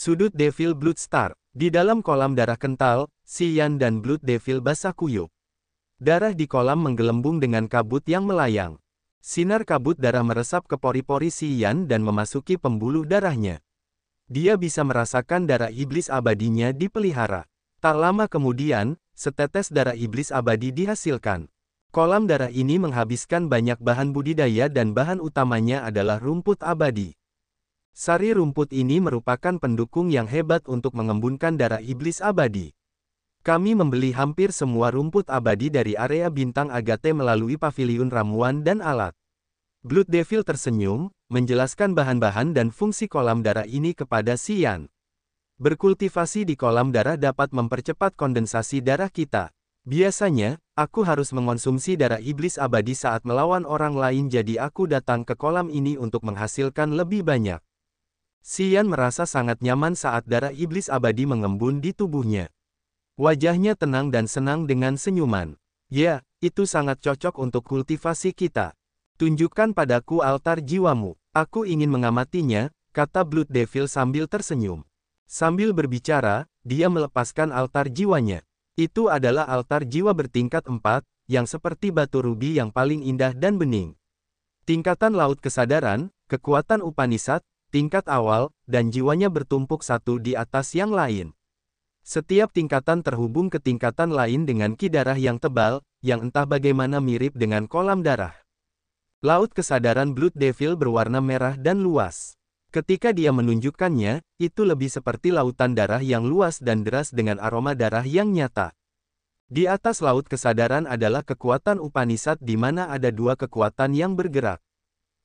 Sudut Devil Blood Star. Di dalam kolam darah kental, Si Yan dan Blood Devil basah kuyup. Darah di kolam menggelembung dengan kabut yang melayang. Sinar kabut darah meresap ke pori-pori Si Yan dan memasuki pembuluh darahnya. Dia bisa merasakan darah iblis abadinya dipelihara. Tak lama kemudian, setetes darah iblis abadi dihasilkan. Kolam darah ini menghabiskan banyak bahan budidaya dan bahan utamanya adalah rumput abadi. Sari rumput ini merupakan pendukung yang hebat untuk mengembunkan darah iblis abadi. Kami membeli hampir semua rumput abadi dari area bintang Agate melalui paviliun ramuan dan alat. Blood Devil tersenyum, menjelaskan bahan-bahan dan fungsi kolam darah ini kepada Si Yan. Berkultivasi di kolam darah dapat mempercepat kondensasi darah kita. Biasanya, aku harus mengonsumsi darah iblis abadi saat melawan orang lain, jadi aku datang ke kolam ini untuk menghasilkan lebih banyak. Si Yan merasa sangat nyaman saat darah iblis abadi mengembun di tubuhnya. Wajahnya tenang dan senang dengan senyuman. Ya, itu sangat cocok untuk kultivasi kita. Tunjukkan padaku altar jiwamu. Aku ingin mengamatinya, kata Blood Devil sambil tersenyum. Sambil berbicara, dia melepaskan altar jiwanya. Itu adalah altar jiwa bertingkat 4, yang seperti batu rubi yang paling indah dan bening. Tingkatan laut kesadaran, kekuatan Upanishad, tingkat awal, dan jiwanya bertumpuk satu di atas yang lain. Setiap tingkatan terhubung ke tingkatan lain dengan ki darah yang tebal, yang entah bagaimana mirip dengan kolam darah. Laut kesadaran Blood Devil berwarna merah dan luas. Ketika dia menunjukkannya, itu lebih seperti lautan darah yang luas dan deras dengan aroma darah yang nyata. Di atas laut kesadaran adalah kekuatan Upanishad di mana ada dua kekuatan yang bergerak.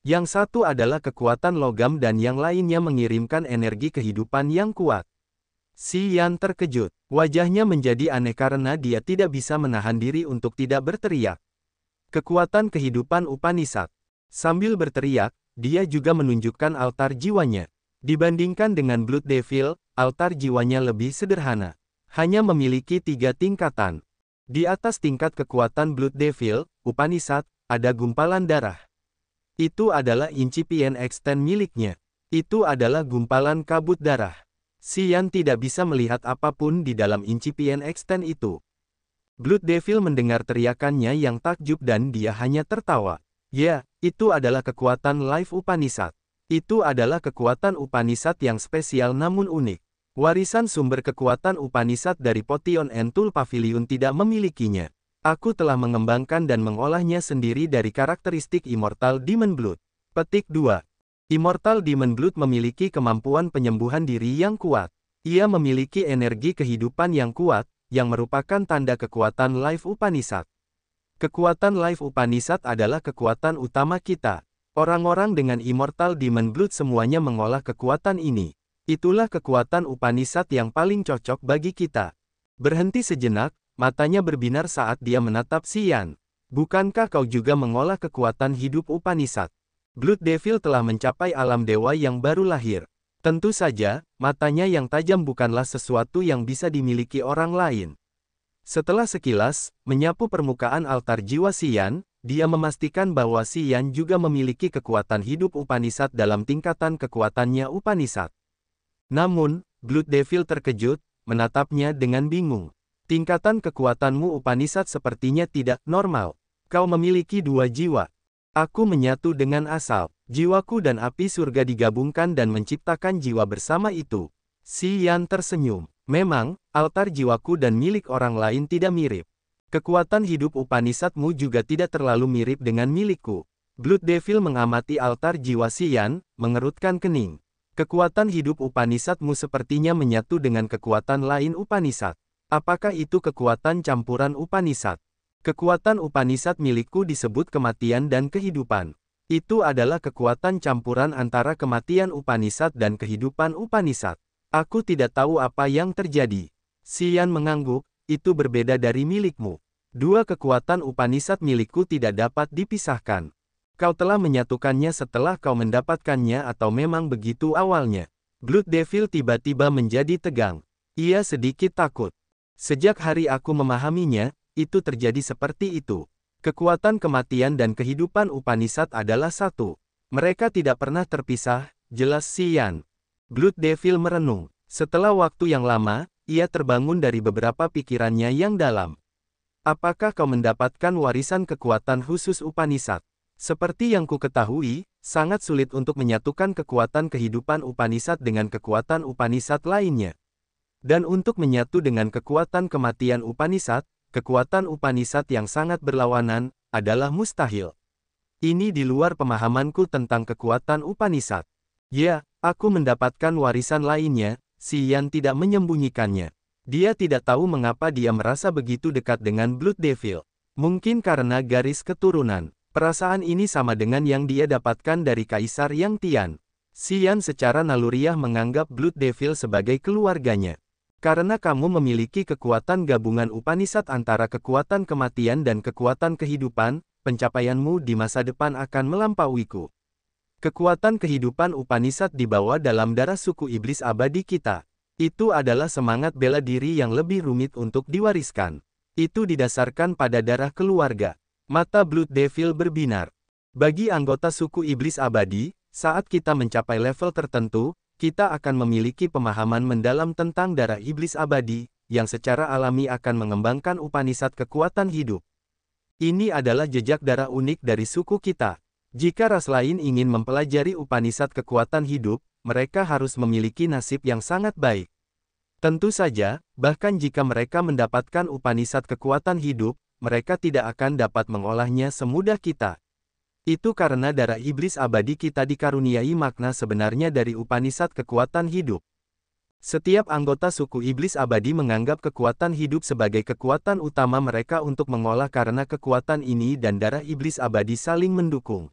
Yang satu adalah kekuatan logam dan yang lainnya mengirimkan energi kehidupan yang kuat. Si Yan terkejut. Wajahnya menjadi aneh karena dia tidak bisa menahan diri untuk tidak berteriak. Kekuatan kehidupan Upanishad. Sambil berteriak, dia juga menunjukkan altar jiwanya. Dibandingkan dengan Blood Devil, altar jiwanya lebih sederhana. Hanya memiliki 3 tingkatan. Di atas tingkat kekuatan Blood Devil, Upanishad, ada gumpalan darah. Itu adalah incipient extend miliknya. Itu adalah gumpalan kabut darah. Si Yan tidak bisa melihat apapun di dalam incipient extend itu. Blood Devil mendengar teriakannya yang takjub dan dia hanya tertawa. Ya, itu adalah kekuatan Life Upanishad. Itu adalah kekuatan Upanishad yang spesial namun unik. Warisan sumber kekuatan Upanishad dari Potion and Tool Pavilion tidak memilikinya. Aku telah mengembangkan dan mengolahnya sendiri dari karakteristik Immortal Demon Blood. Petik 2. Immortal Demon Blood memiliki kemampuan penyembuhan diri yang kuat. Ia memiliki energi kehidupan yang kuat, yang merupakan tanda kekuatan Life Upanishad. Kekuatan Life Upanishad adalah kekuatan utama kita. Orang-orang dengan Immortal Demon Blood semuanya mengolah kekuatan ini. Itulah kekuatan Upanishad yang paling cocok bagi kita. Berhenti sejenak, matanya berbinar saat dia menatap Si Yan. Bukankah kau juga mengolah kekuatan hidup Upanishad? Blood Devil telah mencapai alam dewa yang baru lahir. Tentu saja, matanya yang tajam bukanlah sesuatu yang bisa dimiliki orang lain. Setelah sekilas, menyapu permukaan altar jiwa Si Yan, dia memastikan bahwa Si Yan juga memiliki kekuatan hidup Upanishad dalam tingkatan kekuatannya Upanishad. Namun, Blood Devil terkejut, menatapnya dengan bingung. Tingkatan kekuatanmu Upanishad sepertinya tidak normal. Kau memiliki 2 jiwa. Aku menyatu dengan asal. Jiwaku dan api surga digabungkan dan menciptakan jiwa bersama itu. Si Yan tersenyum. Memang, altar jiwaku dan milik orang lain tidak mirip. Kekuatan hidup Upanishadmu juga tidak terlalu mirip dengan milikku. Blood Devil mengamati altar jiwa Si Yan, mengerutkan kening. Kekuatan hidup Upanishadmu sepertinya menyatu dengan kekuatan lain Upanishad. Apakah itu kekuatan campuran Upanishad? Kekuatan Upanishad milikku disebut kematian dan kehidupan. Itu adalah kekuatan campuran antara kematian Upanishad dan kehidupan Upanishad. Aku tidak tahu apa yang terjadi. Si Yan mengangguk, itu berbeda dari milikmu. 2 kekuatan Upanishad milikku tidak dapat dipisahkan. Kau telah menyatukannya setelah kau mendapatkannya atau memang begitu awalnya? Blood Devil tiba-tiba menjadi tegang. Ia sedikit takut. Sejak hari aku memahaminya, itu terjadi seperti itu. Kekuatan kematian dan kehidupan Upanishad adalah satu. Mereka tidak pernah terpisah, jelas Si Yan. Blood Devil merenung. Setelah waktu yang lama, ia terbangun dari beberapa pikirannya yang dalam. Apakah kau mendapatkan warisan kekuatan khusus Upanishad? Seperti yang ku ketahui, sangat sulit untuk menyatukan kekuatan kehidupan Upanishad dengan kekuatan Upanishad lainnya. Dan untuk menyatu dengan kekuatan kematian Upanishad, kekuatan Upanishad yang sangat berlawanan, adalah mustahil. Ini di luar pemahamanku tentang kekuatan Upanishad. Ya, aku mendapatkan warisan lainnya, si Yan tidak menyembunyikannya. Dia tidak tahu mengapa dia merasa begitu dekat dengan Blood Devil. Mungkin karena garis keturunan. Perasaan ini sama dengan yang dia dapatkan dari Kaisar Yang Tian. Xian secara naluriah menganggap Blood Devil sebagai keluarganya. Karena kamu memiliki kekuatan gabungan Upanishad antara kekuatan kematian dan kekuatan kehidupan, pencapaianmu di masa depan akan melampauiku. Kekuatan kehidupan Upanishad dibawa dalam darah suku iblis abadi kita. Itu adalah semangat bela diri yang lebih rumit untuk diwariskan. Itu didasarkan pada darah keluarga. Mata Blood Devil berbinar. Bagi anggota suku iblis abadi, saat kita mencapai level tertentu, kita akan memiliki pemahaman mendalam tentang darah iblis abadi, yang secara alami akan mengembangkan Upanishad kekuatan hidup. Ini adalah jejak darah unik dari suku kita. Jika ras lain ingin mempelajari Upanishad kekuatan hidup, mereka harus memiliki nasib yang sangat baik. Tentu saja, bahkan jika mereka mendapatkan Upanishad kekuatan hidup, mereka tidak akan dapat mengolahnya semudah kita. Itu karena darah iblis abadi kita dikaruniai makna sebenarnya dari Upanishad kekuatan hidup. Setiap anggota suku iblis abadi menganggap kekuatan hidup sebagai kekuatan utama mereka untuk mengolah karena kekuatan ini dan darah iblis abadi saling mendukung.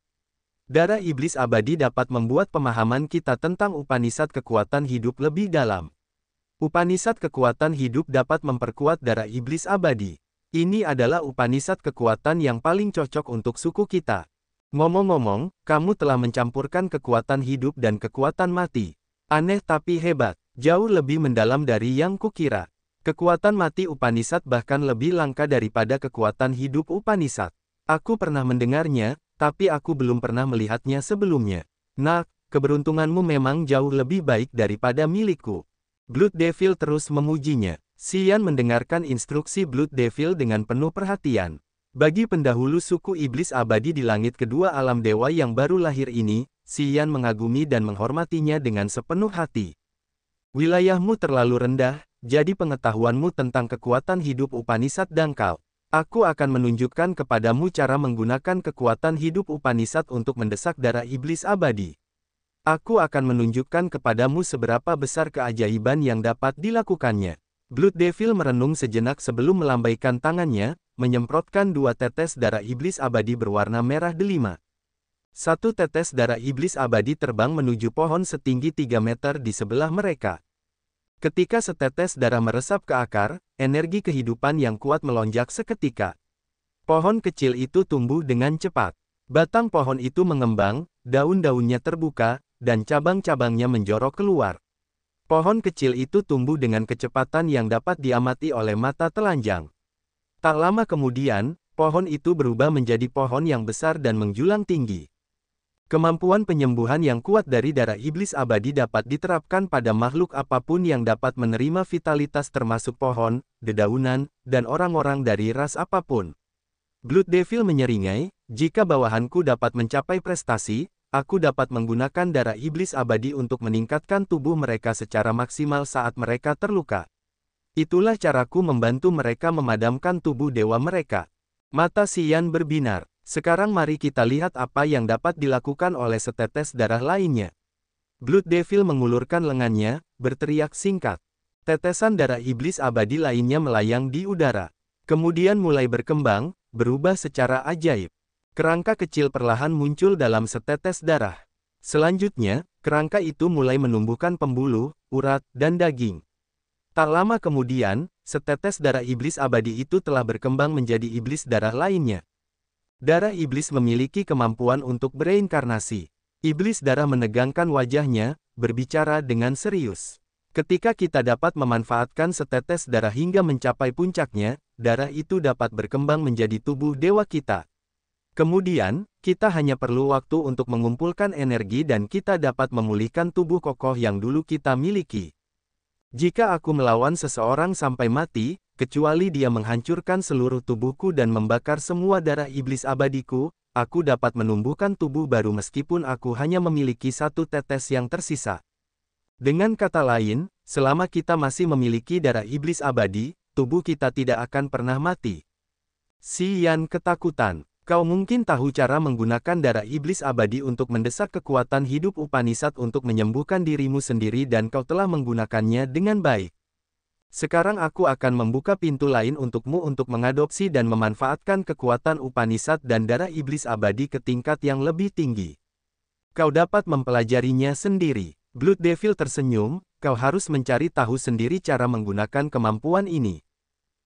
Darah iblis abadi dapat membuat pemahaman kita tentang Upanishad kekuatan hidup lebih dalam. Upanishad kekuatan hidup dapat memperkuat darah iblis abadi. Ini adalah Upanishad kekuatan yang paling cocok untuk suku kita. Ngomong-ngomong, kamu telah mencampurkan kekuatan hidup dan kekuatan mati. Aneh tapi hebat, jauh lebih mendalam dari yang kukira. Kekuatan mati Upanishad bahkan lebih langka daripada kekuatan hidup Upanishad. Aku pernah mendengarnya, tapi aku belum pernah melihatnya sebelumnya. Nah, keberuntunganmu memang jauh lebih baik daripada milikku. Blood Devil terus memujinya. Xian mendengarkan instruksi Blood Devil dengan penuh perhatian. Bagi pendahulu suku iblis abadi di langit kedua alam dewa yang baru lahir ini, Xian mengagumi dan menghormatinya dengan sepenuh hati. Wilayahmu terlalu rendah, jadi pengetahuanmu tentang kekuatan hidup Upanishad dangkal. Aku akan menunjukkan kepadamu cara menggunakan kekuatan hidup Upanishad untuk mendesak darah iblis abadi. Aku akan menunjukkan kepadamu seberapa besar keajaiban yang dapat dilakukannya. Blood Devil merenung sejenak sebelum melambaikan tangannya, menyemprotkan 2 tetes darah iblis abadi berwarna merah delima. 1 tetes darah iblis abadi terbang menuju pohon setinggi 3 meter di sebelah mereka. Ketika setetes darah meresap ke akar, energi kehidupan yang kuat melonjak seketika. Pohon kecil itu tumbuh dengan cepat. Batang pohon itu mengembang, daun-daunnya terbuka, dan cabang-cabangnya menjorok keluar. Pohon kecil itu tumbuh dengan kecepatan yang dapat diamati oleh mata telanjang. Tak lama kemudian, pohon itu berubah menjadi pohon yang besar dan menjulang tinggi. Kemampuan penyembuhan yang kuat dari darah iblis abadi dapat diterapkan pada makhluk apapun yang dapat menerima vitalitas termasuk pohon, dedaunan, dan orang-orang dari ras apapun. Blood Devil menyeringai, jika bawahanku dapat mencapai prestasi, aku dapat menggunakan darah iblis abadi untuk meningkatkan tubuh mereka secara maksimal saat mereka terluka. Itulah caraku membantu mereka memadamkan tubuh dewa mereka. Mata Xian berbinar. Sekarang mari kita lihat apa yang dapat dilakukan oleh setetes darah lainnya. Blood Devil mengulurkan lengannya, berteriak singkat. Tetesan darah iblis abadi lainnya melayang di udara. Kemudian mulai berkembang, berubah secara ajaib. Kerangka kecil perlahan muncul dalam setetes darah. Selanjutnya, kerangka itu mulai menumbuhkan pembuluh, urat, dan daging. Tak lama kemudian, setetes darah iblis abadi itu telah berkembang menjadi iblis darah lainnya. Darah iblis memiliki kemampuan untuk bereinkarnasi. Iblis darah menegangkan wajahnya, berbicara dengan serius. Ketika kita dapat memanfaatkan setetes darah hingga mencapai puncaknya, darah itu dapat berkembang menjadi tubuh dewa kita. Kemudian, kita hanya perlu waktu untuk mengumpulkan energi dan kita dapat memulihkan tubuh kokoh yang dulu kita miliki. Jika aku melawan seseorang sampai mati, kecuali dia menghancurkan seluruh tubuhku dan membakar semua darah iblis abadiku, aku dapat menumbuhkan tubuh baru meskipun aku hanya memiliki satu tetes yang tersisa. Dengan kata lain, selama kita masih memiliki darah iblis abadi, tubuh kita tidak akan pernah mati. Si Yan ketakutan. Kau mungkin tahu cara menggunakan darah iblis abadi untuk mendesak kekuatan hidup Upanishad untuk menyembuhkan dirimu sendiri dan kau telah menggunakannya dengan baik. Sekarang aku akan membuka pintu lain untukmu untuk mengadopsi dan memanfaatkan kekuatan Upanishad dan darah iblis abadi ke tingkat yang lebih tinggi. Kau dapat mempelajarinya sendiri. Blood Devil tersenyum, kau harus mencari tahu sendiri cara menggunakan kemampuan ini.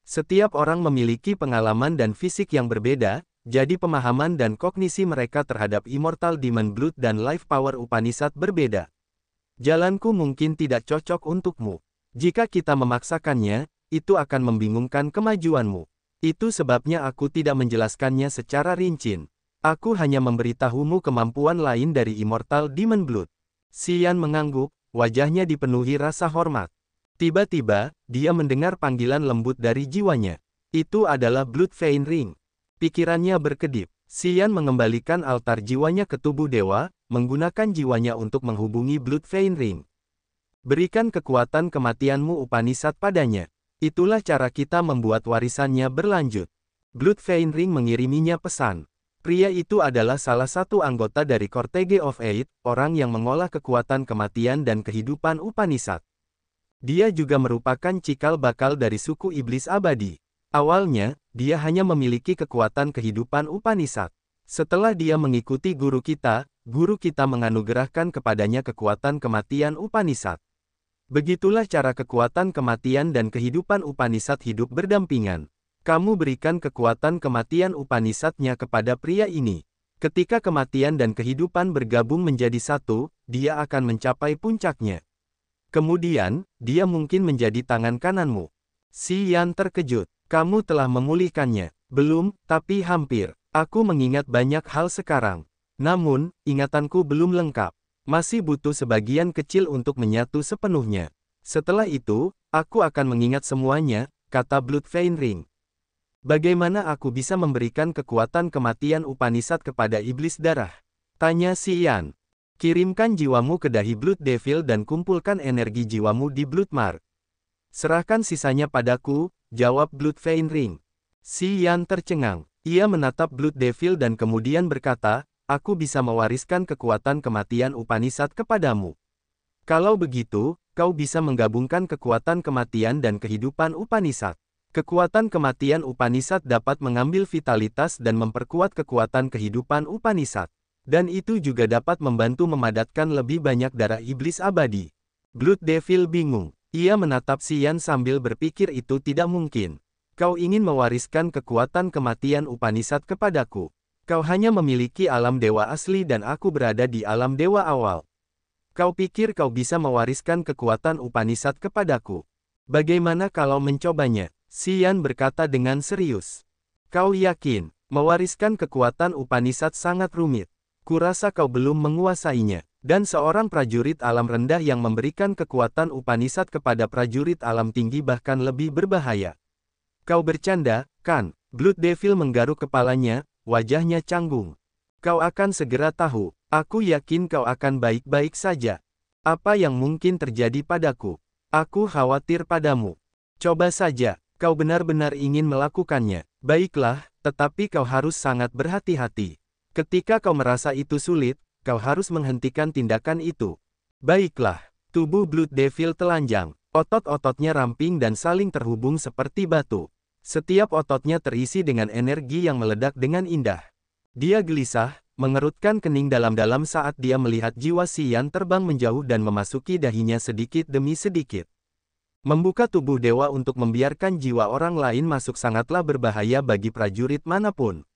Setiap orang memiliki pengalaman dan fisik yang berbeda, jadi pemahaman dan kognisi mereka terhadap Immortal Demon Blood dan Life Power Upanishad berbeda. Jalanku mungkin tidak cocok untukmu. Jika kita memaksakannya, itu akan membingungkan kemajuanmu. Itu sebabnya aku tidak menjelaskannya secara rinci. Aku hanya memberitahumu kemampuan lain dari Immortal Demon Blood. Si Yan mengangguk, wajahnya dipenuhi rasa hormat. Tiba-tiba, dia mendengar panggilan lembut dari jiwanya. Itu adalah Blood Vein Ring. Pikirannya berkedip. Si Yan mengembalikan altar jiwanya ke tubuh dewa, menggunakan jiwanya untuk menghubungi Blood Vein Ring. Berikan kekuatan kematianmu Upanishad padanya. Itulah cara kita membuat warisannya berlanjut. Blood Vein Ring mengiriminya pesan. Pria itu adalah salah satu anggota dari Cortege of Eight, orang yang mengolah kekuatan kematian dan kehidupan Upanishad. Dia juga merupakan cikal bakal dari suku iblis abadi. Awalnya, dia hanya memiliki kekuatan kehidupan Upanishad. Setelah dia mengikuti guru kita menganugerahkan kepadanya kekuatan kematian Upanishad. Begitulah cara kekuatan kematian dan kehidupan Upanishad hidup berdampingan. Kamu berikan kekuatan kematian Upanishad-nya kepada pria ini. Ketika kematian dan kehidupan bergabung menjadi satu, dia akan mencapai puncaknya. Kemudian, dia mungkin menjadi tangan kananmu. Si Yan terkejut. Kamu telah memulihkannya. Belum, tapi hampir. Aku mengingat banyak hal sekarang. Namun, ingatanku belum lengkap. Masih butuh sebagian kecil untuk menyatu sepenuhnya. Setelah itu, aku akan mengingat semuanya, kata Blood Vein Ring. Bagaimana aku bisa memberikan kekuatan kematian Upanishad kepada iblis darah? Tanya si Yan. Kirimkan jiwamu ke dahi Blood Devil dan kumpulkan energi jiwamu di Blood Mark. Serahkan sisanya padaku, jawab Blood Vein Ring. Si Yan tercengang. Ia menatap Blood Devil dan kemudian berkata, aku bisa mewariskan kekuatan kematian Upanishad kepadamu. Kalau begitu, kau bisa menggabungkan kekuatan kematian dan kehidupan Upanishad. Kekuatan kematian Upanishad dapat mengambil vitalitas dan memperkuat kekuatan kehidupan Upanishad. Dan itu juga dapat membantu memadatkan lebih banyak darah iblis abadi. Blood Devil bingung. Ia menatap si Yan sambil berpikir itu tidak mungkin. Kau ingin mewariskan kekuatan kematian Upanishad kepadaku. Kau hanya memiliki alam dewa asli dan aku berada di alam dewa awal. Kau pikir kau bisa mewariskan kekuatan Upanishad kepadaku. Bagaimana kalau mencobanya? Si Yan berkata dengan serius. Kau yakin, mewariskan kekuatan Upanishad sangat rumit. Kurasa kau belum menguasainya. Dan seorang prajurit alam rendah yang memberikan kekuatan Upanishad kepada prajurit alam tinggi bahkan lebih berbahaya. Kau bercanda, kan? Blood Devil menggaruk kepalanya, wajahnya canggung. Kau akan segera tahu. Aku yakin kau akan baik-baik saja. Apa yang mungkin terjadi padaku? Aku khawatir padamu. Coba saja, kau benar-benar ingin melakukannya. Baiklah, tetapi kau harus sangat berhati-hati. Ketika kau merasa itu sulit, kau harus menghentikan tindakan itu. Baiklah, tubuh Blood Devil telanjang. Otot-ototnya ramping dan saling terhubung seperti batu. Setiap ototnya terisi dengan energi yang meledak dengan indah. Dia gelisah, mengerutkan kening dalam-dalam saat dia melihat jiwa si Yan terbang menjauh dan memasuki dahinya sedikit demi sedikit. Membuka tubuh dewa untuk membiarkan jiwa orang lain masuk sangatlah berbahaya bagi prajurit manapun.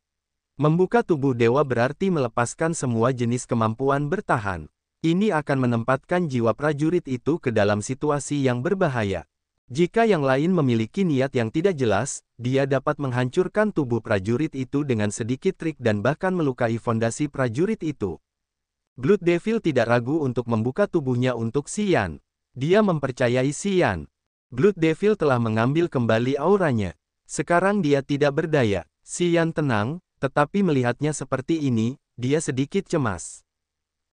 Membuka tubuh dewa berarti melepaskan semua jenis kemampuan bertahan. Ini akan menempatkan jiwa prajurit itu ke dalam situasi yang berbahaya. Jika yang lain memiliki niat yang tidak jelas, dia dapat menghancurkan tubuh prajurit itu dengan sedikit trik dan bahkan melukai fondasi prajurit itu. Blood Devil tidak ragu untuk membuka tubuhnya untuk si Yan. Dia mempercayai Xian. Blood Devil telah mengambil kembali auranya. Sekarang dia tidak berdaya. Xian tenang, tetapi melihatnya seperti ini, dia sedikit cemas.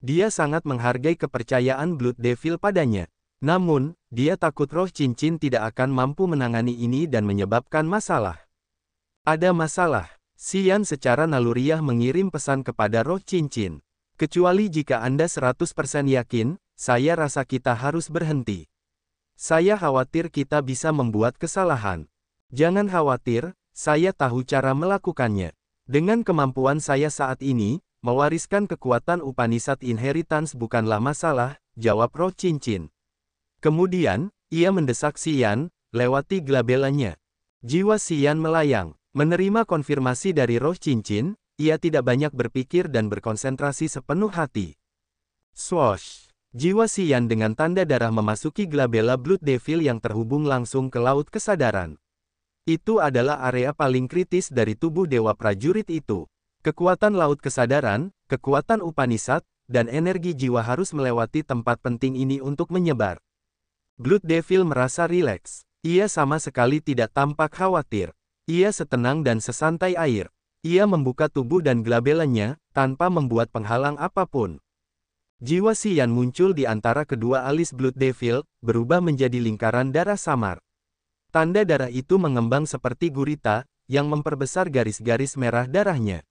Dia sangat menghargai kepercayaan Blood Devil padanya. Namun, dia takut roh cincin tidak akan mampu menangani ini dan menyebabkan masalah. Ada masalah. Xian secara naluriah mengirim pesan kepada roh cincin. Kecuali jika Anda 100% yakin, saya rasa kita harus berhenti. Saya khawatir kita bisa membuat kesalahan. Jangan khawatir, saya tahu cara melakukannya. Dengan kemampuan saya saat ini, mewariskan kekuatan Upanishad Inheritance bukanlah masalah, jawab roh cincin. Kemudian, ia mendesak Xian, lewati glabelanya. Jiwa Xian melayang. Menerima konfirmasi dari roh cincin, ia tidak banyak berpikir dan berkonsentrasi sepenuh hati. Swoosh! Jiwa Xian dengan tanda darah memasuki glabela Blood Devil yang terhubung langsung ke laut kesadaran. Itu adalah area paling kritis dari tubuh dewa prajurit itu. Kekuatan laut kesadaran, kekuatan Upanishad, dan energi jiwa harus melewati tempat penting ini untuk menyebar. Blood Devil merasa rileks. Ia sama sekali tidak tampak khawatir. Ia setenang dan sesantai air. Ia membuka tubuh dan glabelanya, tanpa membuat penghalang apapun. Jiwa Xian muncul di antara kedua alis Blood Devil, berubah menjadi lingkaran darah samar. Tanda darah itu mengembang seperti gurita, yang memperbesar garis-garis merah darahnya.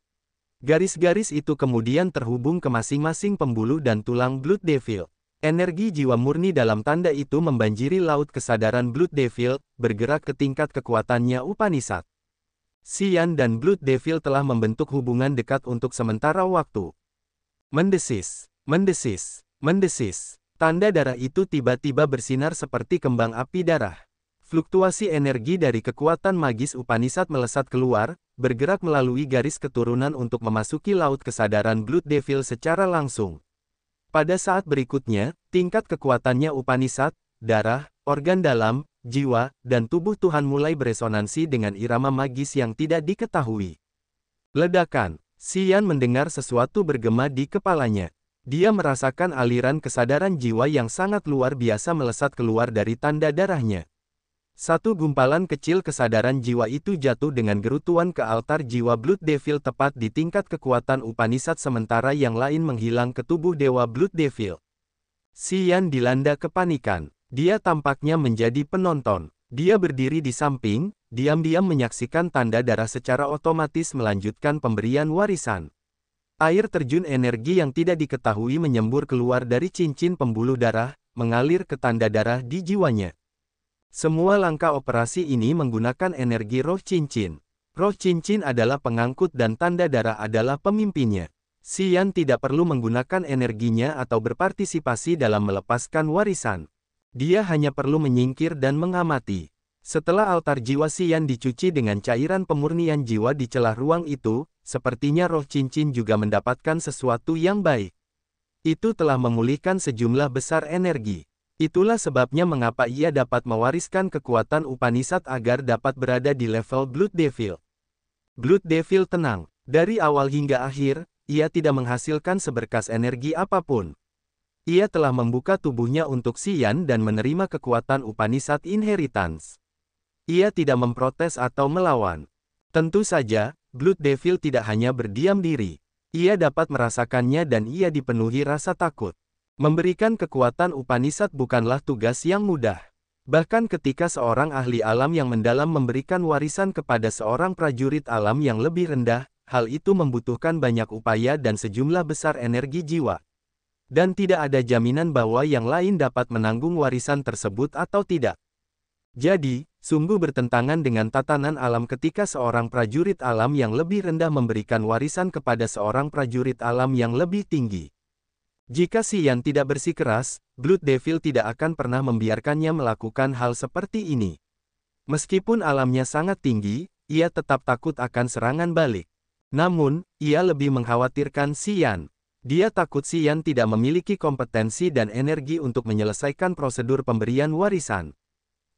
Garis-garis itu kemudian terhubung ke masing-masing pembuluh dan tulang Blood Devil. Energi jiwa murni dalam tanda itu membanjiri laut kesadaran Blood Devil, bergerak ke tingkat kekuatannya Upanishad. Xian dan Blood Devil telah membentuk hubungan dekat untuk sementara waktu. Mendesis, mendesis, mendesis. Tanda darah itu tiba-tiba bersinar seperti kembang api darah. Fluktuasi energi dari kekuatan magis Upanishad melesat keluar, bergerak melalui garis keturunan untuk memasuki laut kesadaran Blood Devil secara langsung. Pada saat berikutnya, tingkat kekuatannya Upanishad, darah, organ dalam, jiwa, dan tubuh Tuhan mulai beresonansi dengan irama magis yang tidak diketahui. Ledakan. Xian mendengar sesuatu bergema di kepalanya. Dia merasakan aliran kesadaran jiwa yang sangat luar biasa melesat keluar dari tanda darahnya. Satu gumpalan kecil kesadaran jiwa itu jatuh dengan gerutuan ke altar jiwa Blood Devil tepat di tingkat kekuatan Upanishad sementara yang lain menghilang ke tubuh dewa Blood Devil. Xian dilanda kepanikan. Dia tampaknya menjadi penonton. Dia berdiri di samping, diam-diam menyaksikan tanda darah secara otomatis melanjutkan pemberian warisan. Air terjun energi yang tidak diketahui menyembur keluar dari cincin pembuluh darah, mengalir ke tanda darah di jiwanya. Semua langkah operasi ini menggunakan energi roh cincin. Roh cincin adalah pengangkut dan tanda darah adalah pemimpinnya. Xian tidak perlu menggunakan energinya atau berpartisipasi dalam melepaskan warisan. Dia hanya perlu menyingkir dan mengamati. Setelah altar jiwa Xian dicuci dengan cairan pemurnian jiwa di celah ruang itu, sepertinya roh cincin juga mendapatkan sesuatu yang baik. Itu telah memulihkan sejumlah besar energi. Itulah sebabnya mengapa ia dapat mewariskan kekuatan Upanishad agar dapat berada di level Blood Devil. Blood Devil tenang. Dari awal hingga akhir, ia tidak menghasilkan seberkas energi apapun. Ia telah membuka tubuhnya untuk Xian dan menerima kekuatan Upanishad Inheritance. Ia tidak memprotes atau melawan. Tentu saja, Blood Devil tidak hanya berdiam diri. Ia dapat merasakannya dan ia dipenuhi rasa takut. Memberikan kekuatan Upanishad bukanlah tugas yang mudah. Bahkan ketika seorang ahli alam yang mendalam memberikan warisan kepada seorang prajurit alam yang lebih rendah, hal itu membutuhkan banyak upaya dan sejumlah besar energi jiwa. Dan tidak ada jaminan bahwa yang lain dapat menanggung warisan tersebut atau tidak. Jadi, sungguh bertentangan dengan tatanan alam ketika seorang prajurit alam yang lebih rendah memberikan warisan kepada seorang prajurit alam yang lebih tinggi. Jika Xian tidak bersikeras, Blood Devil tidak akan pernah membiarkannya melakukan hal seperti ini. Meskipun alamnya sangat tinggi, ia tetap takut akan serangan balik. Namun, ia lebih mengkhawatirkan Xian. Dia takut Xian tidak memiliki kompetensi dan energi untuk menyelesaikan prosedur pemberian warisan.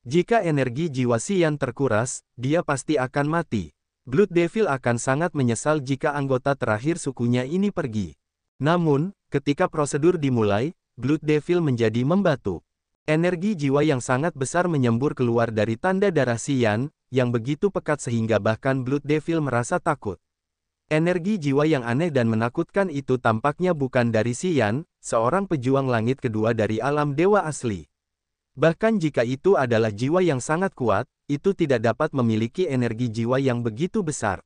Jika energi jiwa Xian terkuras, dia pasti akan mati. Blood Devil akan sangat menyesal jika anggota terakhir sukunya ini pergi. Namun, ketika prosedur dimulai, Blood Devil menjadi membatu. Energi jiwa yang sangat besar menyembur keluar dari tanda darah Xian, yang begitu pekat sehingga bahkan Blood Devil merasa takut. Energi jiwa yang aneh dan menakutkan itu tampaknya bukan dari Xian, seorang pejuang langit kedua dari alam dewa asli. Bahkan jika itu adalah jiwa yang sangat kuat, itu tidak dapat memiliki energi jiwa yang begitu besar.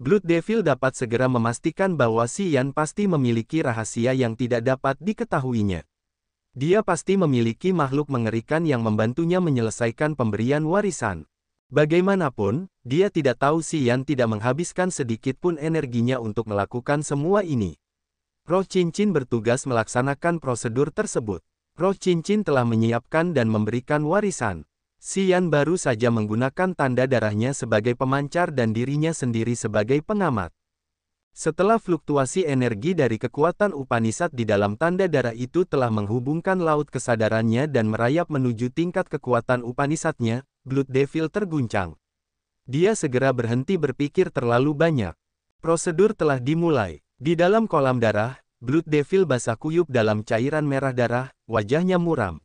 Blood Devil dapat segera memastikan bahwa Xian pasti memiliki rahasia yang tidak dapat diketahuinya. Dia pasti memiliki makhluk mengerikan yang membantunya menyelesaikan pemberian warisan. Bagaimanapun, dia tidak tahu Xian tidak menghabiskan sedikit pun energinya untuk melakukan semua ini. Roh Cincin bertugas melaksanakan prosedur tersebut. Roh Cincin telah menyiapkan dan memberikan warisan. Xian baru saja menggunakan tanda darahnya sebagai pemancar dan dirinya sendiri sebagai pengamat. Setelah fluktuasi energi dari kekuatan Upanishad di dalam tanda darah itu telah menghubungkan laut kesadarannya dan merayap menuju tingkat kekuatan Upanishadnya, Blood Devil terguncang. Dia segera berhenti berpikir terlalu banyak. Prosedur telah dimulai. Di dalam kolam darah, Blood Devil basah kuyup dalam cairan merah darah, wajahnya muram.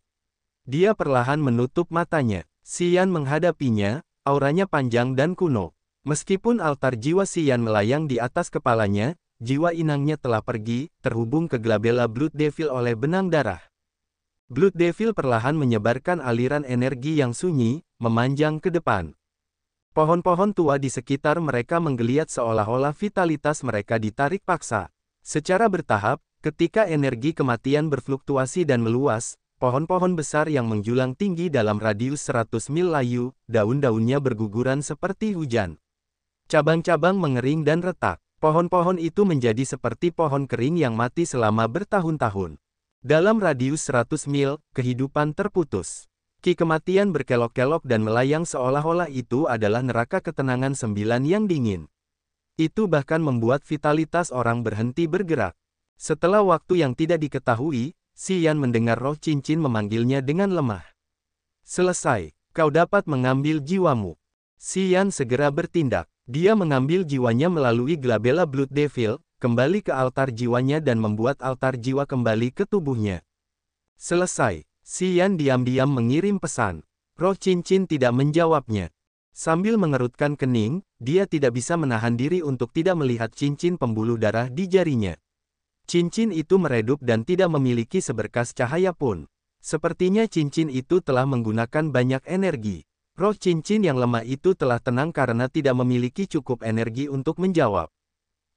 Dia perlahan menutup matanya. Xian menghadapinya, auranya panjang dan kuno. Meskipun altar jiwa Xian melayang di atas kepalanya, jiwa inangnya telah pergi, terhubung ke glabella Blood Devil oleh benang darah. Blood Devil perlahan menyebarkan aliran energi yang sunyi, memanjang ke depan. Pohon-pohon tua di sekitar mereka menggeliat seolah-olah vitalitas mereka ditarik paksa. Secara bertahap, ketika energi kematian berfluktuasi dan meluas, pohon-pohon besar yang menjulang tinggi dalam radius 100 mil layu, daun-daunnya berguguran seperti hujan. Cabang-cabang mengering dan retak. Pohon-pohon itu menjadi seperti pohon kering yang mati selama bertahun-tahun. Dalam radius 100 mil, kehidupan terputus. Ki kematian berkelok-kelok dan melayang seolah-olah itu adalah neraka ketenangan 9 yang dingin. Itu bahkan membuat vitalitas orang berhenti bergerak. Setelah waktu yang tidak diketahui, Xian mendengar roh cincin memanggilnya dengan lemah. Selesai, kau dapat mengambil jiwamu. Xian segera bertindak. Dia mengambil jiwanya melalui glabella Blood Devil, kembali ke altar jiwanya dan membuat altar jiwa kembali ke tubuhnya. Selesai, Xian diam-diam mengirim pesan. Roh cincin tidak menjawabnya. Sambil mengerutkan kening, dia tidak bisa menahan diri untuk tidak melihat cincin pembuluh darah di jarinya. Cincin itu meredup dan tidak memiliki seberkas cahaya pun. Sepertinya cincin itu telah menggunakan banyak energi. Roh cincin yang lemah itu telah tenang karena tidak memiliki cukup energi untuk menjawab.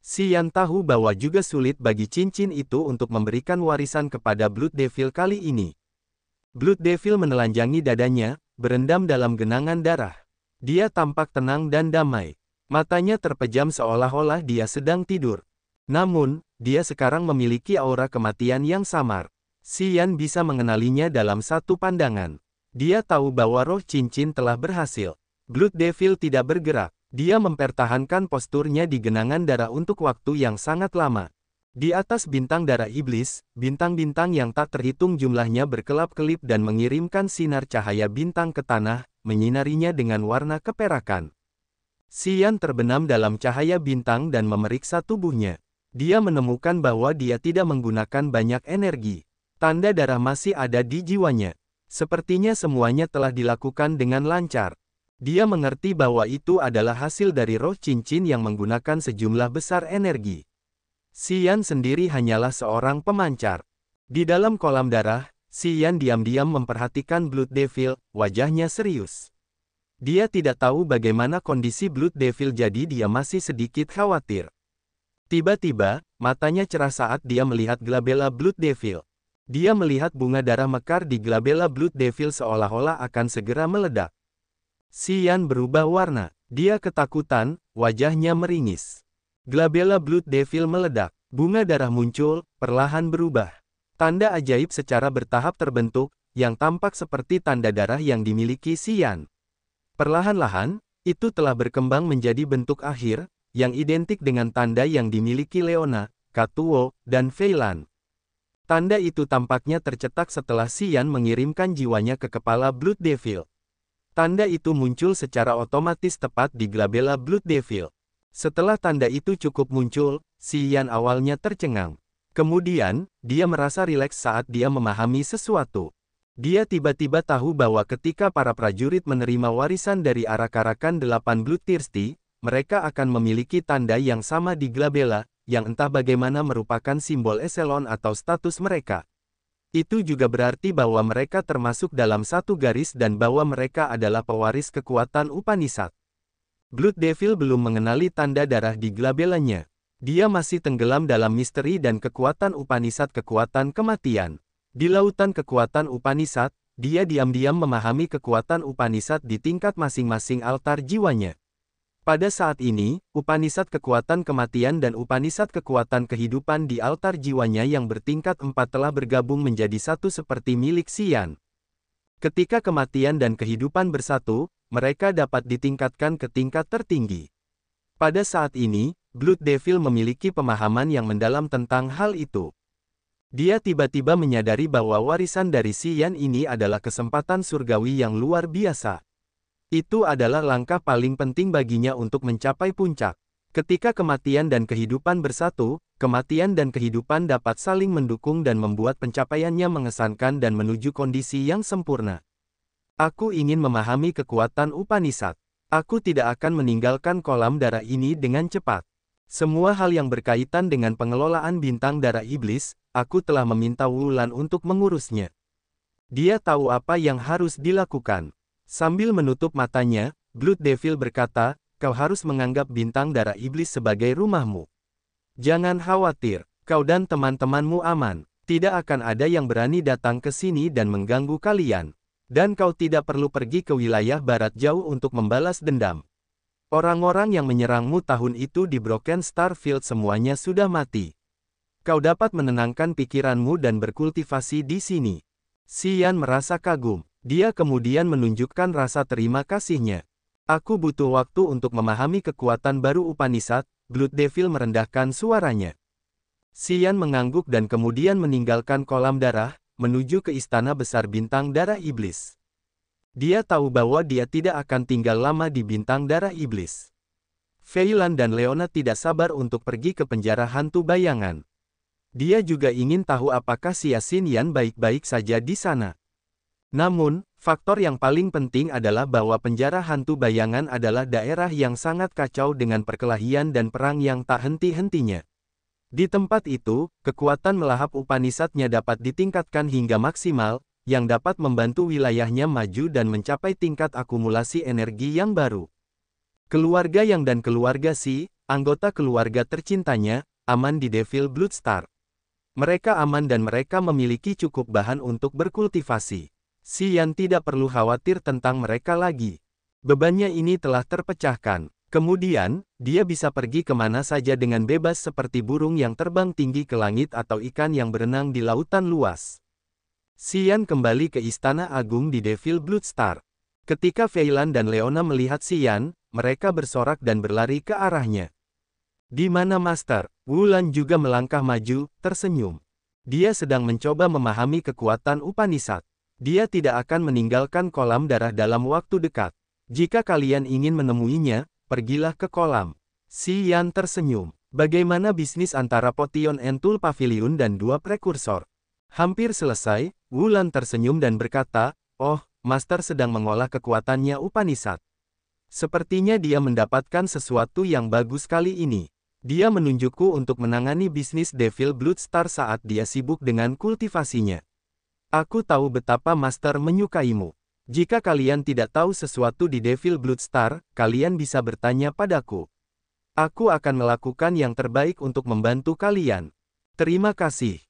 Xian tahu bahwa juga sulit bagi cincin itu untuk memberikan warisan kepada Blood Devil kali ini. Blood Devil menelanjangi dadanya, berendam dalam genangan darah. Dia tampak tenang dan damai. Matanya terpejam seolah-olah dia sedang tidur. Namun, dia sekarang memiliki aura kematian yang samar. Xian bisa mengenalinya dalam satu pandangan. Dia tahu bahwa roh cincin telah berhasil. Blood Devil tidak bergerak. Dia mempertahankan posturnya di genangan darah untuk waktu yang sangat lama. Di atas bintang darah iblis, bintang-bintang yang tak terhitung jumlahnya berkelap-kelip dan mengirimkan sinar cahaya bintang ke tanah, menyinarinya dengan warna keperakan. Xian terbenam dalam cahaya bintang dan memeriksa tubuhnya. Dia menemukan bahwa dia tidak menggunakan banyak energi. Tanda darah masih ada di jiwanya. Sepertinya semuanya telah dilakukan dengan lancar. Dia mengerti bahwa itu adalah hasil dari roh cincin yang menggunakan sejumlah besar energi. Xian sendiri hanyalah seorang pemancar. Di dalam kolam darah, Xian diam-diam memperhatikan Blood Devil, wajahnya serius. Dia tidak tahu bagaimana kondisi Blood Devil jadi dia masih sedikit khawatir. Tiba-tiba, matanya cerah saat dia melihat glabella Blood Devil. Dia melihat bunga darah mekar di glabella Blood Devil seolah-olah akan segera meledak. Xian berubah warna. Dia ketakutan, wajahnya meringis. Glabella Blood Devil meledak. Bunga darah muncul, perlahan berubah. Tanda ajaib secara bertahap terbentuk, yang tampak seperti tanda darah yang dimiliki Xian. Perlahan-lahan, itu telah berkembang menjadi bentuk akhir, yang identik dengan tanda yang dimiliki Leona, Katuo, dan Feilan. Tanda itu tampaknya tercetak setelah Xian mengirimkan jiwanya ke kepala Blood Devil. Tanda itu muncul secara otomatis tepat di glabella Blood Devil. Setelah tanda itu cukup muncul, Xian awalnya tercengang. Kemudian, dia merasa rileks saat dia memahami sesuatu. Dia tiba-tiba tahu bahwa ketika para prajurit menerima warisan dari arak-arakan 8 Bloodthirsty, mereka akan memiliki tanda yang sama di Glabella, yang entah bagaimana merupakan simbol eselon atau status mereka. Itu juga berarti bahwa mereka termasuk dalam satu garis dan bahwa mereka adalah pewaris kekuatan Upanishad. Blood Devil belum mengenali tanda darah di Glabellanya. Dia masih tenggelam dalam misteri dan kekuatan Upanishad, kekuatan kematian. Di lautan kekuatan Upanishad, dia diam-diam memahami kekuatan Upanishad di tingkat masing-masing altar jiwanya. Pada saat ini, Upanishad kekuatan kematian dan Upanishad kekuatan kehidupan di altar jiwanya yang bertingkat 4 telah bergabung menjadi satu seperti milik Xian. Ketika kematian dan kehidupan bersatu, mereka dapat ditingkatkan ke tingkat tertinggi. Pada saat ini, Blood Devil memiliki pemahaman yang mendalam tentang hal itu. Dia tiba-tiba menyadari bahwa warisan dari Xian ini adalah kesempatan surgawi yang luar biasa. Itu adalah langkah paling penting baginya untuk mencapai puncak. Ketika kematian dan kehidupan bersatu, kematian dan kehidupan dapat saling mendukung dan membuat pencapaiannya mengesankan dan menuju kondisi yang sempurna. Aku ingin memahami kekuatan Upanishad. Aku tidak akan meninggalkan kolam darah ini dengan cepat. Semua hal yang berkaitan dengan pengelolaan bintang darah iblis, aku telah meminta Wulan untuk mengurusnya. Dia tahu apa yang harus dilakukan. Sambil menutup matanya, Blood Devil berkata, kau harus menganggap bintang darah iblis sebagai rumahmu. Jangan khawatir, kau dan teman-temanmu aman. Tidak akan ada yang berani datang ke sini dan mengganggu kalian. Dan kau tidak perlu pergi ke wilayah barat jauh untuk membalas dendam. Orang-orang yang menyerangmu tahun itu di Broken Star Field semuanya sudah mati. Kau dapat menenangkan pikiranmu dan berkultivasi di sini. Xian merasa kagum. Dia kemudian menunjukkan rasa terima kasihnya. Aku butuh waktu untuk memahami kekuatan baru Upanishad, Blood Devil merendahkan suaranya. Xian mengangguk dan kemudian meninggalkan kolam darah, menuju ke istana besar bintang darah iblis. Dia tahu bahwa dia tidak akan tinggal lama di bintang darah iblis. Fei Lan dan Leona tidak sabar untuk pergi ke penjara hantu bayangan. Dia juga ingin tahu apakah Xia Xinyan baik-baik saja di sana. Namun, faktor yang paling penting adalah bahwa penjara hantu bayangan adalah daerah yang sangat kacau dengan perkelahian dan perang yang tak henti-hentinya. Di tempat itu, kekuatan melahap Upanishadnya dapat ditingkatkan hingga maksimal, yang dapat membantu wilayahnya maju dan mencapai tingkat akumulasi energi yang baru. Keluarga Yang dan keluarga Si, anggota keluarga tercintanya, aman di Devil Blood Star. Mereka aman dan mereka memiliki cukup bahan untuk berkultivasi. Xian tidak perlu khawatir tentang mereka lagi. Bebannya ini telah terpecahkan. Kemudian, dia bisa pergi kemana saja dengan bebas seperti burung yang terbang tinggi ke langit atau ikan yang berenang di lautan luas. Xian kembali ke Istana Agung di Devil Blood Star. Ketika Fei Lan dan Leona melihat Xian, mereka bersorak dan berlari ke arahnya. Di mana Master? Wulan juga melangkah maju, tersenyum. Dia sedang mencoba memahami kekuatan Upanishad. Dia tidak akan meninggalkan kolam darah dalam waktu dekat. Jika kalian ingin menemuinya, pergilah ke kolam. Xian tersenyum. Bagaimana bisnis antara Potion Entul Pavilion dan dua prekursor? Hampir selesai, Wulan tersenyum dan berkata, oh, Master sedang mengolah kekuatannya Upanishad. Sepertinya dia mendapatkan sesuatu yang bagus kali ini. Dia menunjukku untuk menangani bisnis Devil Blood Star saat dia sibuk dengan kultivasinya. Aku tahu betapa Master menyukaimu. Jika kalian tidak tahu sesuatu di Devil Blood Star, kalian bisa bertanya padaku. Aku akan melakukan yang terbaik untuk membantu kalian. Terima kasih.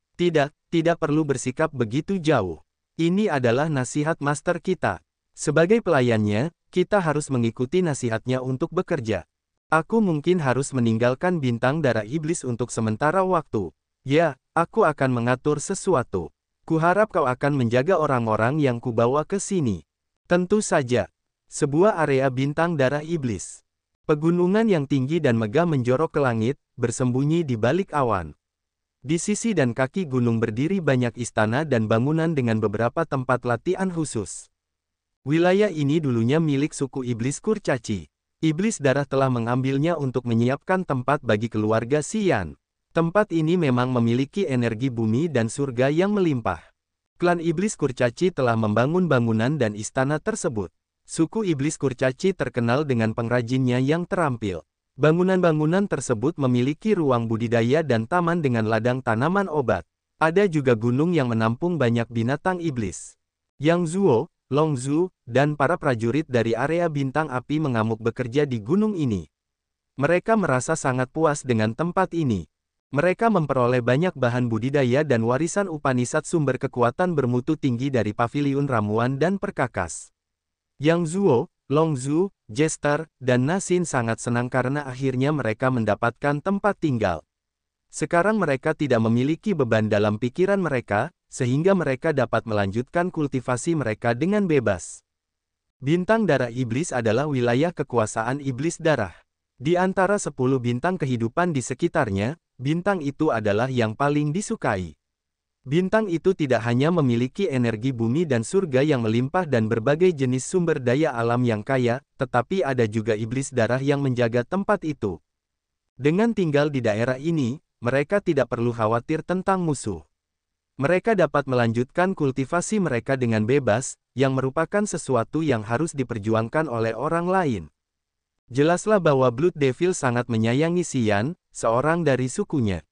Tidak perlu bersikap begitu jauh. Ini adalah nasihat Master kita. Sebagai pelayannya, kita harus mengikuti nasihatnya untuk bekerja. Aku mungkin harus meninggalkan bintang darah iblis untuk sementara waktu. Ya, aku akan mengatur sesuatu. Kuharap kau akan menjaga orang-orang yang kubawa ke sini. Tentu saja. Sebuah area bintang darah iblis. Pegunungan yang tinggi dan megah menjorok ke langit, bersembunyi di balik awan. Di sisi dan kaki gunung berdiri banyak istana dan bangunan dengan beberapa tempat latihan khusus. Wilayah ini dulunya milik suku iblis kurcaci. Iblis darah telah mengambilnya untuk menyiapkan tempat bagi keluarga Xian. Tempat ini memang memiliki energi bumi dan surga yang melimpah. Klan Iblis Kurcaci telah membangun bangunan dan istana tersebut. Suku Iblis Kurcaci terkenal dengan pengrajinnya yang terampil. Bangunan-bangunan tersebut memiliki ruang budidaya dan taman dengan ladang tanaman obat. Ada juga gunung yang menampung banyak binatang iblis. Yang Zuo, Long Zhu, dan para prajurit dari area bintang api mengamuk bekerja di gunung ini. Mereka merasa sangat puas dengan tempat ini. Mereka memperoleh banyak bahan budidaya dan warisan Upanishad sumber kekuatan bermutu tinggi dari paviliun ramuan dan perkakas. Yang Zuo, Long Zhu, Jester, dan Nasin sangat senang karena akhirnya mereka mendapatkan tempat tinggal. Sekarang mereka tidak memiliki beban dalam pikiran mereka, sehingga mereka dapat melanjutkan kultivasi mereka dengan bebas. Bintang darah iblis adalah wilayah kekuasaan iblis darah. Di antara 10 bintang kehidupan di sekitarnya, bintang itu adalah yang paling disukai. Bintang itu tidak hanya memiliki energi bumi dan surga yang melimpah dan berbagai jenis sumber daya alam yang kaya, tetapi ada juga iblis darah yang menjaga tempat itu. Dengan tinggal di daerah ini, mereka tidak perlu khawatir tentang musuh. Mereka dapat melanjutkan kultivasi mereka dengan bebas, yang merupakan sesuatu yang harus diperjuangkan oleh orang lain. Jelaslah bahwa Blood Devil sangat menyayangi Xian, seorang dari sukunya.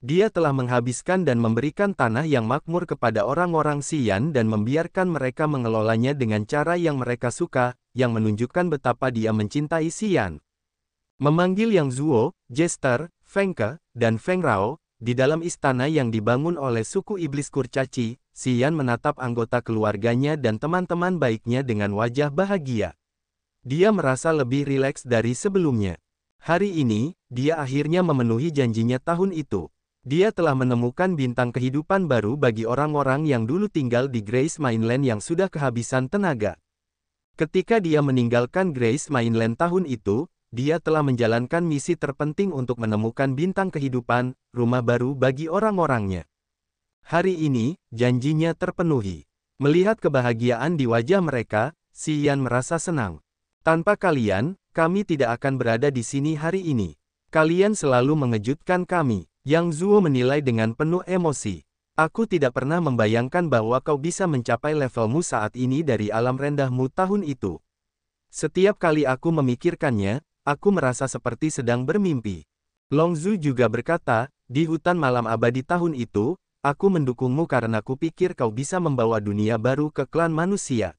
Dia telah menghabiskan dan memberikan tanah yang makmur kepada orang-orang Xian dan membiarkan mereka mengelolanya dengan cara yang mereka suka, yang menunjukkan betapa dia mencintai Xian. Memanggil Yang Zuo, Jester, Feng Ke, dan Feng Rao, di dalam istana yang dibangun oleh suku Iblis Kurcaci, Xian menatap anggota keluarganya dan teman-teman baiknya dengan wajah bahagia. Dia merasa lebih rileks dari sebelumnya. Hari ini, dia akhirnya memenuhi janjinya tahun itu. Dia telah menemukan bintang kehidupan baru bagi orang-orang yang dulu tinggal di Grace Mainland yang sudah kehabisan tenaga. Ketika dia meninggalkan Grace Mainland tahun itu, dia telah menjalankan misi terpenting untuk menemukan bintang kehidupan, rumah baru bagi orang-orangnya. Hari ini, janjinya terpenuhi. Melihat kebahagiaan di wajah mereka, Xian merasa senang. Tanpa kalian, kami tidak akan berada di sini hari ini. Kalian selalu mengejutkan kami. Yang Zuo menilai dengan penuh emosi. Aku tidak pernah membayangkan bahwa kau bisa mencapai levelmu saat ini dari alam rendahmu tahun itu. Setiap kali aku memikirkannya, aku merasa seperti sedang bermimpi. Long Zhu juga berkata, di hutan malam abadi tahun itu, aku mendukungmu karena kupikir kau bisa membawa dunia baru ke klan manusia.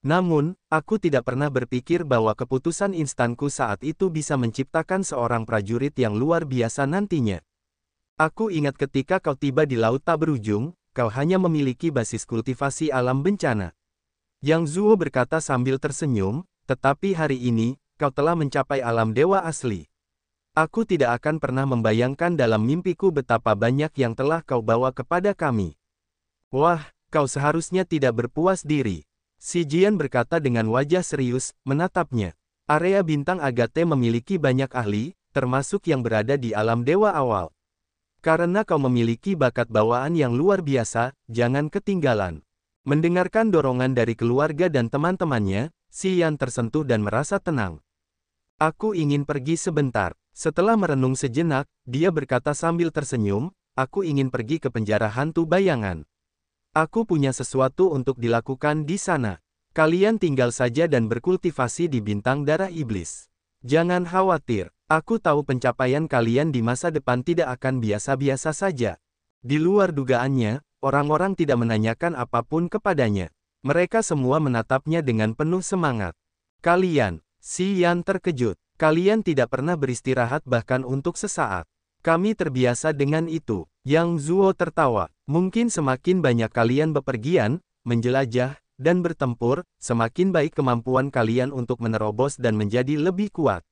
Namun, aku tidak pernah berpikir bahwa keputusan instanku saat itu bisa menciptakan seorang prajurit yang luar biasa nantinya. Aku ingat ketika kau tiba di laut tak berujung, kau hanya memiliki basis kultivasi alam bencana. Yang Zuo berkata sambil tersenyum, tetapi hari ini, kau telah mencapai alam dewa asli. Aku tidak akan pernah membayangkan dalam mimpiku betapa banyak yang telah kau bawa kepada kami. Wah, kau seharusnya tidak berpuas diri. Si Jian berkata dengan wajah serius, menatapnya. Area bintang Agate memiliki banyak ahli, termasuk yang berada di alam dewa awal. Karena kau memiliki bakat bawaan yang luar biasa, jangan ketinggalan. Mendengarkan dorongan dari keluarga dan teman-temannya, Xian tersentuh dan merasa tenang. Aku ingin pergi sebentar. Setelah merenung sejenak, dia berkata sambil tersenyum, aku ingin pergi ke penjara hantu bayangan. Aku punya sesuatu untuk dilakukan di sana. Kalian tinggal saja dan berkultivasi di bintang darah iblis. Jangan khawatir, aku tahu pencapaian kalian di masa depan tidak akan biasa-biasa saja. Di luar dugaannya, orang-orang tidak menanyakan apapun kepadanya. Mereka semua menatapnya dengan penuh semangat. Kalian, Xian terkejut. Kalian tidak pernah beristirahat bahkan untuk sesaat. Kami terbiasa dengan itu. Yang Zuo tertawa. Mungkin semakin banyak kalian bepergian, menjelajah, dan bertempur, semakin baik kemampuan kalian untuk menerobos dan menjadi lebih kuat.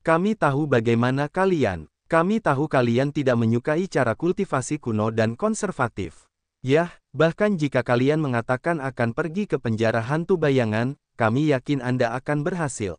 Kami tahu bagaimana kalian. Kami tahu kalian tidak menyukai cara kultivasi kuno dan konservatif. Yah, bahkan jika kalian mengatakan akan pergi ke penjara hantu bayangan, kami yakin Anda akan berhasil.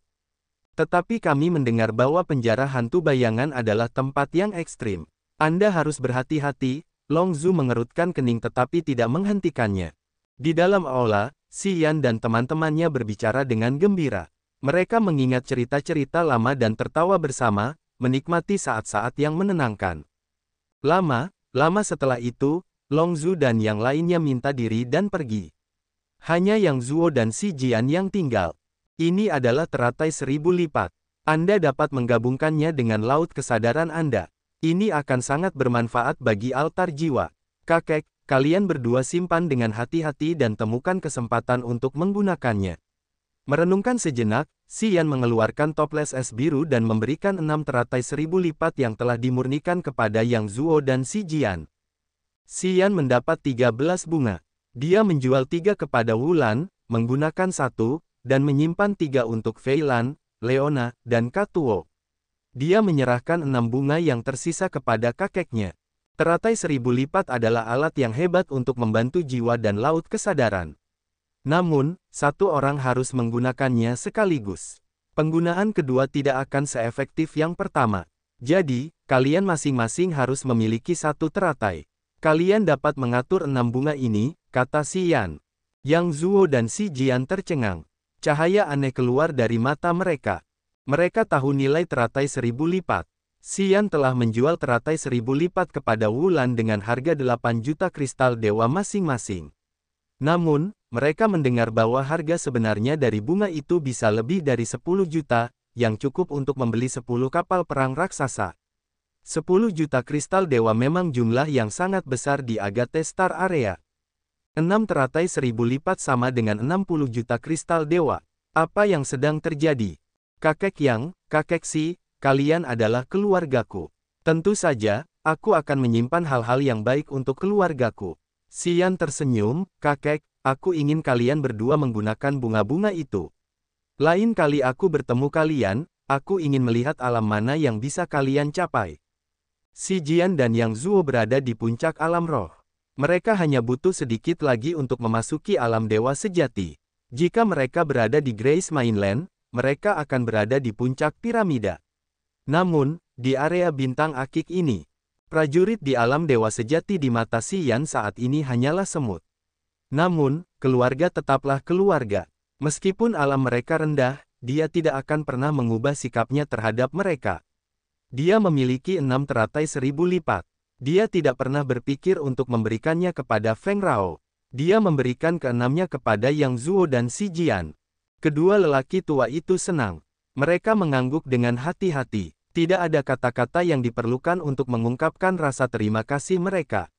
Tetapi kami mendengar bahwa penjara hantu bayangan adalah tempat yang ekstrim. Anda harus berhati-hati. Long Zhu mengerutkan kening tetapi tidak menghentikannya. Di dalam aula, Xian dan teman-temannya berbicara dengan gembira. Mereka mengingat cerita-cerita lama dan tertawa bersama, menikmati saat-saat yang menenangkan. Lama setelah itu, Long Zhu dan yang lainnya minta diri dan pergi. Hanya Yang Zuo dan Si Jian yang tinggal. Ini adalah teratai 1000 lipat. Anda dapat menggabungkannya dengan laut kesadaran Anda. Ini akan sangat bermanfaat bagi altar jiwa. Kakek, kalian berdua simpan dengan hati-hati dan temukan kesempatan untuk menggunakannya. Merenungkan sejenak, Xian mengeluarkan toples es biru dan memberikan 6 teratai 1000 lipat yang telah dimurnikan kepada Yang Zuo dan Si Jian. Xian mendapat 13 bunga. Dia menjual 3 kepada Wulan, menggunakan 1, dan menyimpan 3 untuk Fei Lan, Leona, dan Katuo. Dia menyerahkan 6 bunga yang tersisa kepada kakeknya. Teratai 1000 lipat adalah alat yang hebat untuk membantu jiwa dan laut kesadaran. Namun, satu orang harus menggunakannya sekaligus. Penggunaan kedua tidak akan seefektif yang pertama. Jadi, kalian masing-masing harus memiliki 1 teratai. Kalian dapat mengatur 6 bunga ini, kata Xian. Yang Zuo dan Si Jian tercengang. Cahaya aneh keluar dari mata mereka. Mereka tahu nilai teratai 1000 lipat. Xian telah menjual teratai 1000 lipat kepada Wulan dengan harga 8 juta kristal dewa masing-masing. Namun, mereka mendengar bahwa harga sebenarnya dari bunga itu bisa lebih dari 10 juta, yang cukup untuk membeli 10 kapal perang raksasa. 10 juta kristal dewa memang jumlah yang sangat besar di Agate Star Area. 6 teratai 1000 lipat sama dengan 60 juta kristal dewa. Apa yang sedang terjadi? Kakek Yang, kakek Si, kalian adalah keluargaku. Tentu saja, aku akan menyimpan hal-hal yang baik untuk keluargaku. Xian tersenyum, kakek, aku ingin kalian berdua menggunakan bunga-bunga itu. Lain kali aku bertemu kalian, aku ingin melihat alam mana yang bisa kalian capai. Si Jian dan Yang Zuo berada di puncak alam roh. Mereka hanya butuh sedikit lagi untuk memasuki alam dewa sejati. Jika mereka berada di Grace Mainland, mereka akan berada di puncak piramida. Namun, di area bintang akik ini, prajurit di alam dewa sejati di mata Xian saat ini hanyalah semut. Namun, keluarga tetaplah keluarga. Meskipun alam mereka rendah, dia tidak akan pernah mengubah sikapnya terhadap mereka. Dia memiliki 6 teratai 1000 lipat. Dia tidak pernah berpikir untuk memberikannya kepada Feng Rao. Dia memberikan keenamnya kepada Yang Zuo dan Si Jian. Kedua lelaki tua itu senang. Mereka mengangguk dengan hati-hati. Tidak ada kata-kata yang diperlukan untuk mengungkapkan rasa terima kasih mereka.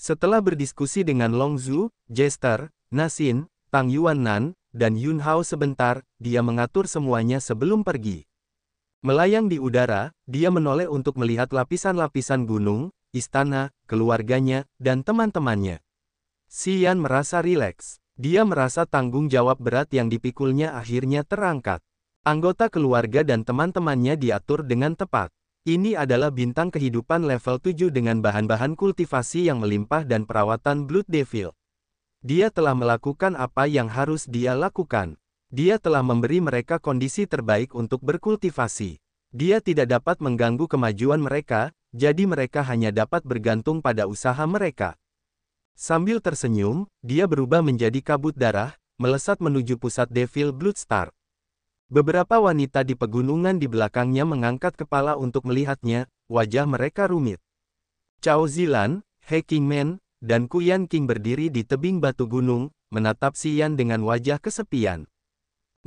Setelah berdiskusi dengan Long Zhu, Jester, Nasin, Tang Yuanan, dan Yun Hao sebentar, dia mengatur semuanya sebelum pergi. Melayang di udara, dia menoleh untuk melihat lapisan-lapisan gunung, istana, keluarganya, dan teman-temannya. Xian merasa rileks. Dia merasa tanggung jawab berat yang dipikulnya akhirnya terangkat. Anggota keluarga dan teman-temannya diatur dengan tepat. Ini adalah bintang kehidupan level 7 dengan bahan-bahan kultivasi yang melimpah dan perawatan Blood Devil. Dia telah melakukan apa yang harus dia lakukan. Dia telah memberi mereka kondisi terbaik untuk berkultivasi. Dia tidak dapat mengganggu kemajuan mereka, jadi mereka hanya dapat bergantung pada usaha mereka. Sambil tersenyum, dia berubah menjadi kabut darah, melesat menuju pusat Devil Blood Star. Beberapa wanita di pegunungan di belakangnya mengangkat kepala untuk melihatnya, wajah mereka rumit. Cao Zilan, He Qingmen, dan Kuyan King berdiri di tebing batu gunung, menatap Xian dengan wajah kesepian.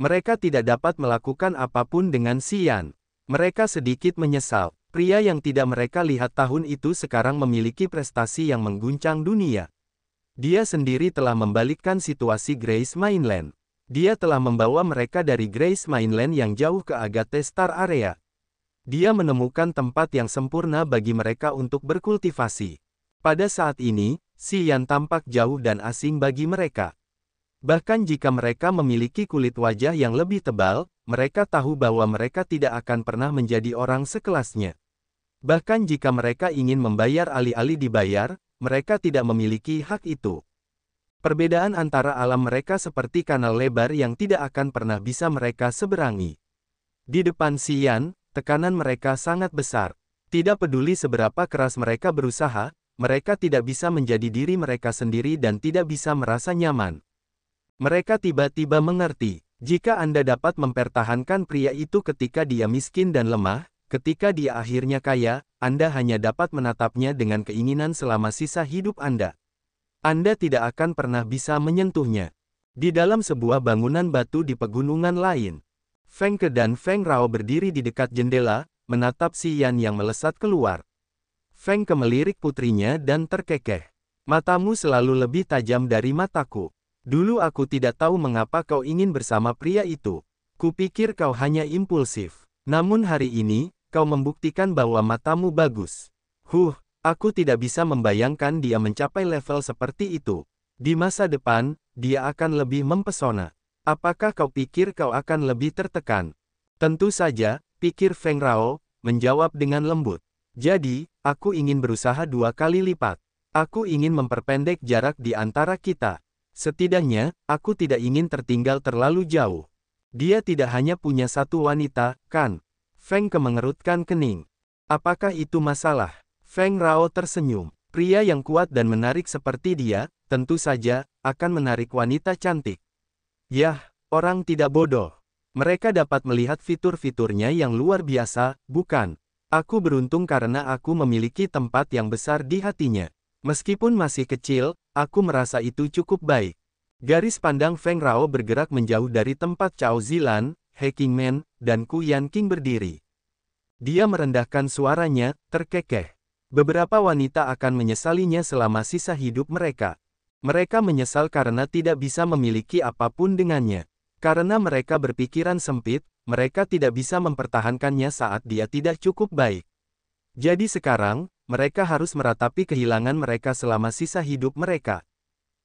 Mereka tidak dapat melakukan apapun dengan Xian. Mereka sedikit menyesal. Pria yang tidak mereka lihat tahun itu sekarang memiliki prestasi yang mengguncang dunia. Dia sendiri telah membalikkan situasi Grace Mainland. Dia telah membawa mereka dari Grace Mainland yang jauh ke Agate Star Area. Dia menemukan tempat yang sempurna bagi mereka untuk berkultivasi. Pada saat ini, Xian tampak jauh dan asing bagi mereka. Bahkan jika mereka memiliki kulit wajah yang lebih tebal, mereka tahu bahwa mereka tidak akan pernah menjadi orang sekelasnya. Bahkan jika mereka ingin membayar alih-alih dibayar, mereka tidak memiliki hak itu. Perbedaan antara alam mereka seperti kanal lebar yang tidak akan pernah bisa mereka seberangi. Di depan Xian, tekanan mereka sangat besar. Tidak peduli seberapa keras mereka berusaha, mereka tidak bisa menjadi diri mereka sendiri dan tidak bisa merasa nyaman. Mereka tiba-tiba mengerti, jika Anda dapat mempertahankan pria itu ketika dia miskin dan lemah, ketika dia akhirnya kaya, Anda hanya dapat menatapnya dengan keinginan selama sisa hidup Anda. Anda tidak akan pernah bisa menyentuhnya. Di dalam sebuah bangunan batu di pegunungan lain, Feng Ke dan Feng Rao berdiri di dekat jendela, menatap si Yan yang melesat keluar. Feng Ke melirik putrinya dan terkekeh. Matamu selalu lebih tajam dari mataku. Dulu aku tidak tahu mengapa kau ingin bersama pria itu. Kupikir kau hanya impulsif. Namun hari ini, kau membuktikan bahwa matamu bagus. Aku tidak bisa membayangkan dia mencapai level seperti itu. Di masa depan, dia akan lebih mempesona. Apakah kau pikir kau akan lebih tertekan? Tentu saja, pikir Feng Rao, menjawab dengan lembut. Jadi, aku ingin berusaha 2 kali lipat. Aku ingin memperpendek jarak di antara kita. Setidaknya, aku tidak ingin tertinggal terlalu jauh. Dia tidak hanya punya satu wanita, kan? Feng Ke mengerutkan kening. Apakah itu masalah? Feng Rao tersenyum. Pria yang kuat dan menarik seperti dia, tentu saja, akan menarik wanita cantik. Yah, orang tidak bodoh. Mereka dapat melihat fitur-fiturnya yang luar biasa, bukan? Aku beruntung karena aku memiliki tempat yang besar di hatinya. Meskipun masih kecil, aku merasa itu cukup baik. Garis pandang Feng Rao bergerak menjauh dari tempat Cao Zilan, He Qingmen, dan Ku Yan Qing berdiri. Dia merendahkan suaranya, terkekeh. Beberapa wanita akan menyesalinya selama sisa hidup mereka. Mereka menyesal karena tidak bisa memiliki apapun dengannya. Karena mereka berpikiran sempit, mereka tidak bisa mempertahankannya saat dia tidak cukup baik. Jadi sekarang, mereka harus meratapi kehilangan mereka selama sisa hidup mereka.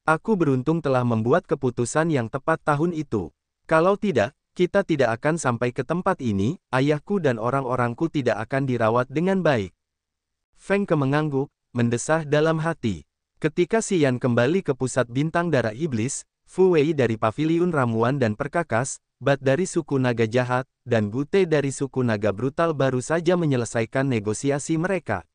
Aku beruntung telah membuat keputusan yang tepat tahun itu. Kalau tidak, kita tidak akan sampai ke tempat ini, ayahku dan orang-orangku tidak akan dirawat dengan baik. Feng Ke mengangguk, mendesah dalam hati. Ketika Si Yan kembali ke pusat bintang darah iblis, Fu Wei dari Paviliun Ramuan dan Perkakas, Bat dari suku naga jahat, dan Gute dari suku naga brutal baru saja menyelesaikan negosiasi mereka.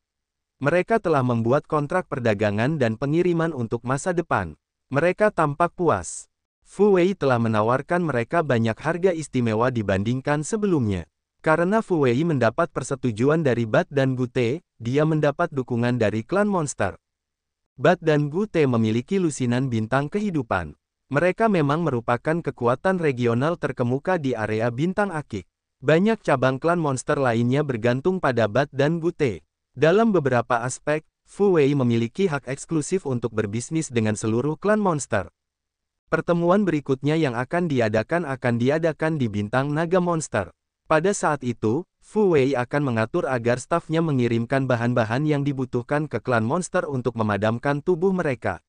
Mereka telah membuat kontrak perdagangan dan pengiriman untuk masa depan. Mereka tampak puas. Fu Wei telah menawarkan mereka banyak harga istimewa dibandingkan sebelumnya. Karena Fu Wei mendapat persetujuan dari Bat dan Gute, dia mendapat dukungan dari klan monster. Bat dan Gute memiliki lusinan bintang kehidupan. Mereka memang merupakan kekuatan regional terkemuka di area bintang akik. Banyak cabang klan monster lainnya bergantung pada Bat dan Gute. Dalam beberapa aspek, Fu Wei memiliki hak eksklusif untuk berbisnis dengan seluruh klan monster. Pertemuan berikutnya yang akan diadakan di Bintang Naga Monster. Pada saat itu, Fu Wei akan mengatur agar stafnya mengirimkan bahan-bahan yang dibutuhkan ke klan monster untuk memadamkan tubuh mereka.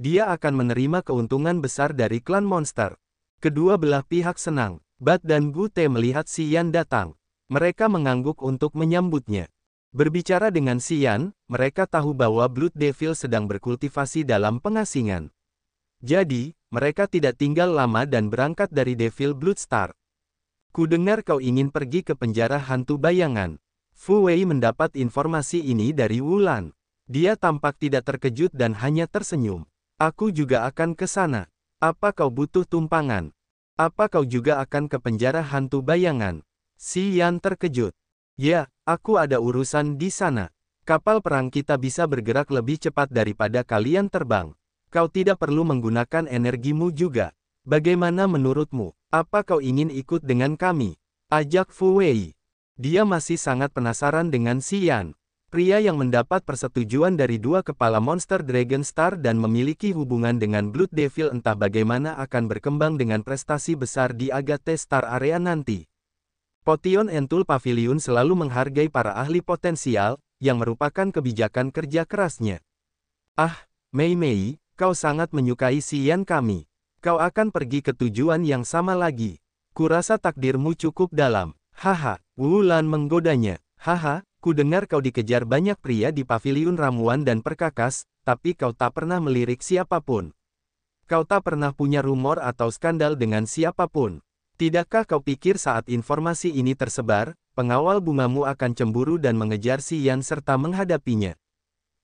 Dia akan menerima keuntungan besar dari klan monster. Kedua belah pihak senang. Bat dan Gute melihat Si Yan datang. Mereka mengangguk untuk menyambutnya. Berbicara dengan Si Yan, mereka tahu bahwa Blood Devil sedang berkultivasi dalam pengasingan. Jadi, mereka tidak tinggal lama dan berangkat dari Devil Blood Star. Kudengar kau ingin pergi ke penjara hantu bayangan. Fu Wei mendapat informasi ini dari Wulan. Dia tampak tidak terkejut dan hanya tersenyum. Aku juga akan ke sana. Apa kau butuh tumpangan? Apa kau juga akan ke penjara hantu bayangan? Si Yan terkejut. Ya, aku ada urusan di sana. Kapal perang kita bisa bergerak lebih cepat daripada kalian terbang. Kau tidak perlu menggunakan energimu juga. Bagaimana menurutmu? Apa kau ingin ikut dengan kami? Ajak Fu Wei. Dia masih sangat penasaran dengan Si Yan. Pria yang mendapat persetujuan dari 2 kepala monster Dragon Star dan memiliki hubungan dengan Blood Devil entah bagaimana akan berkembang dengan prestasi besar di Agathe Star Area nanti. Potion Entul Pavilion selalu menghargai para ahli potensial, yang merupakan kebijakan kerja kerasnya. Ah, Mei Mei, kau sangat menyukai Si Yan kami. Kau akan pergi ke tujuan yang sama lagi. Kurasa takdirmu cukup dalam. Haha, Wulan menggodanya. Haha, kudengar kau dikejar banyak pria di Paviliun Ramuan dan Perkakas, tapi kau tak pernah melirik siapapun. Kau tak pernah punya rumor atau skandal dengan siapapun. Tidakkah kau pikir saat informasi ini tersebar, pengawal bungamu akan cemburu dan mengejar Si Yan serta menghadapinya?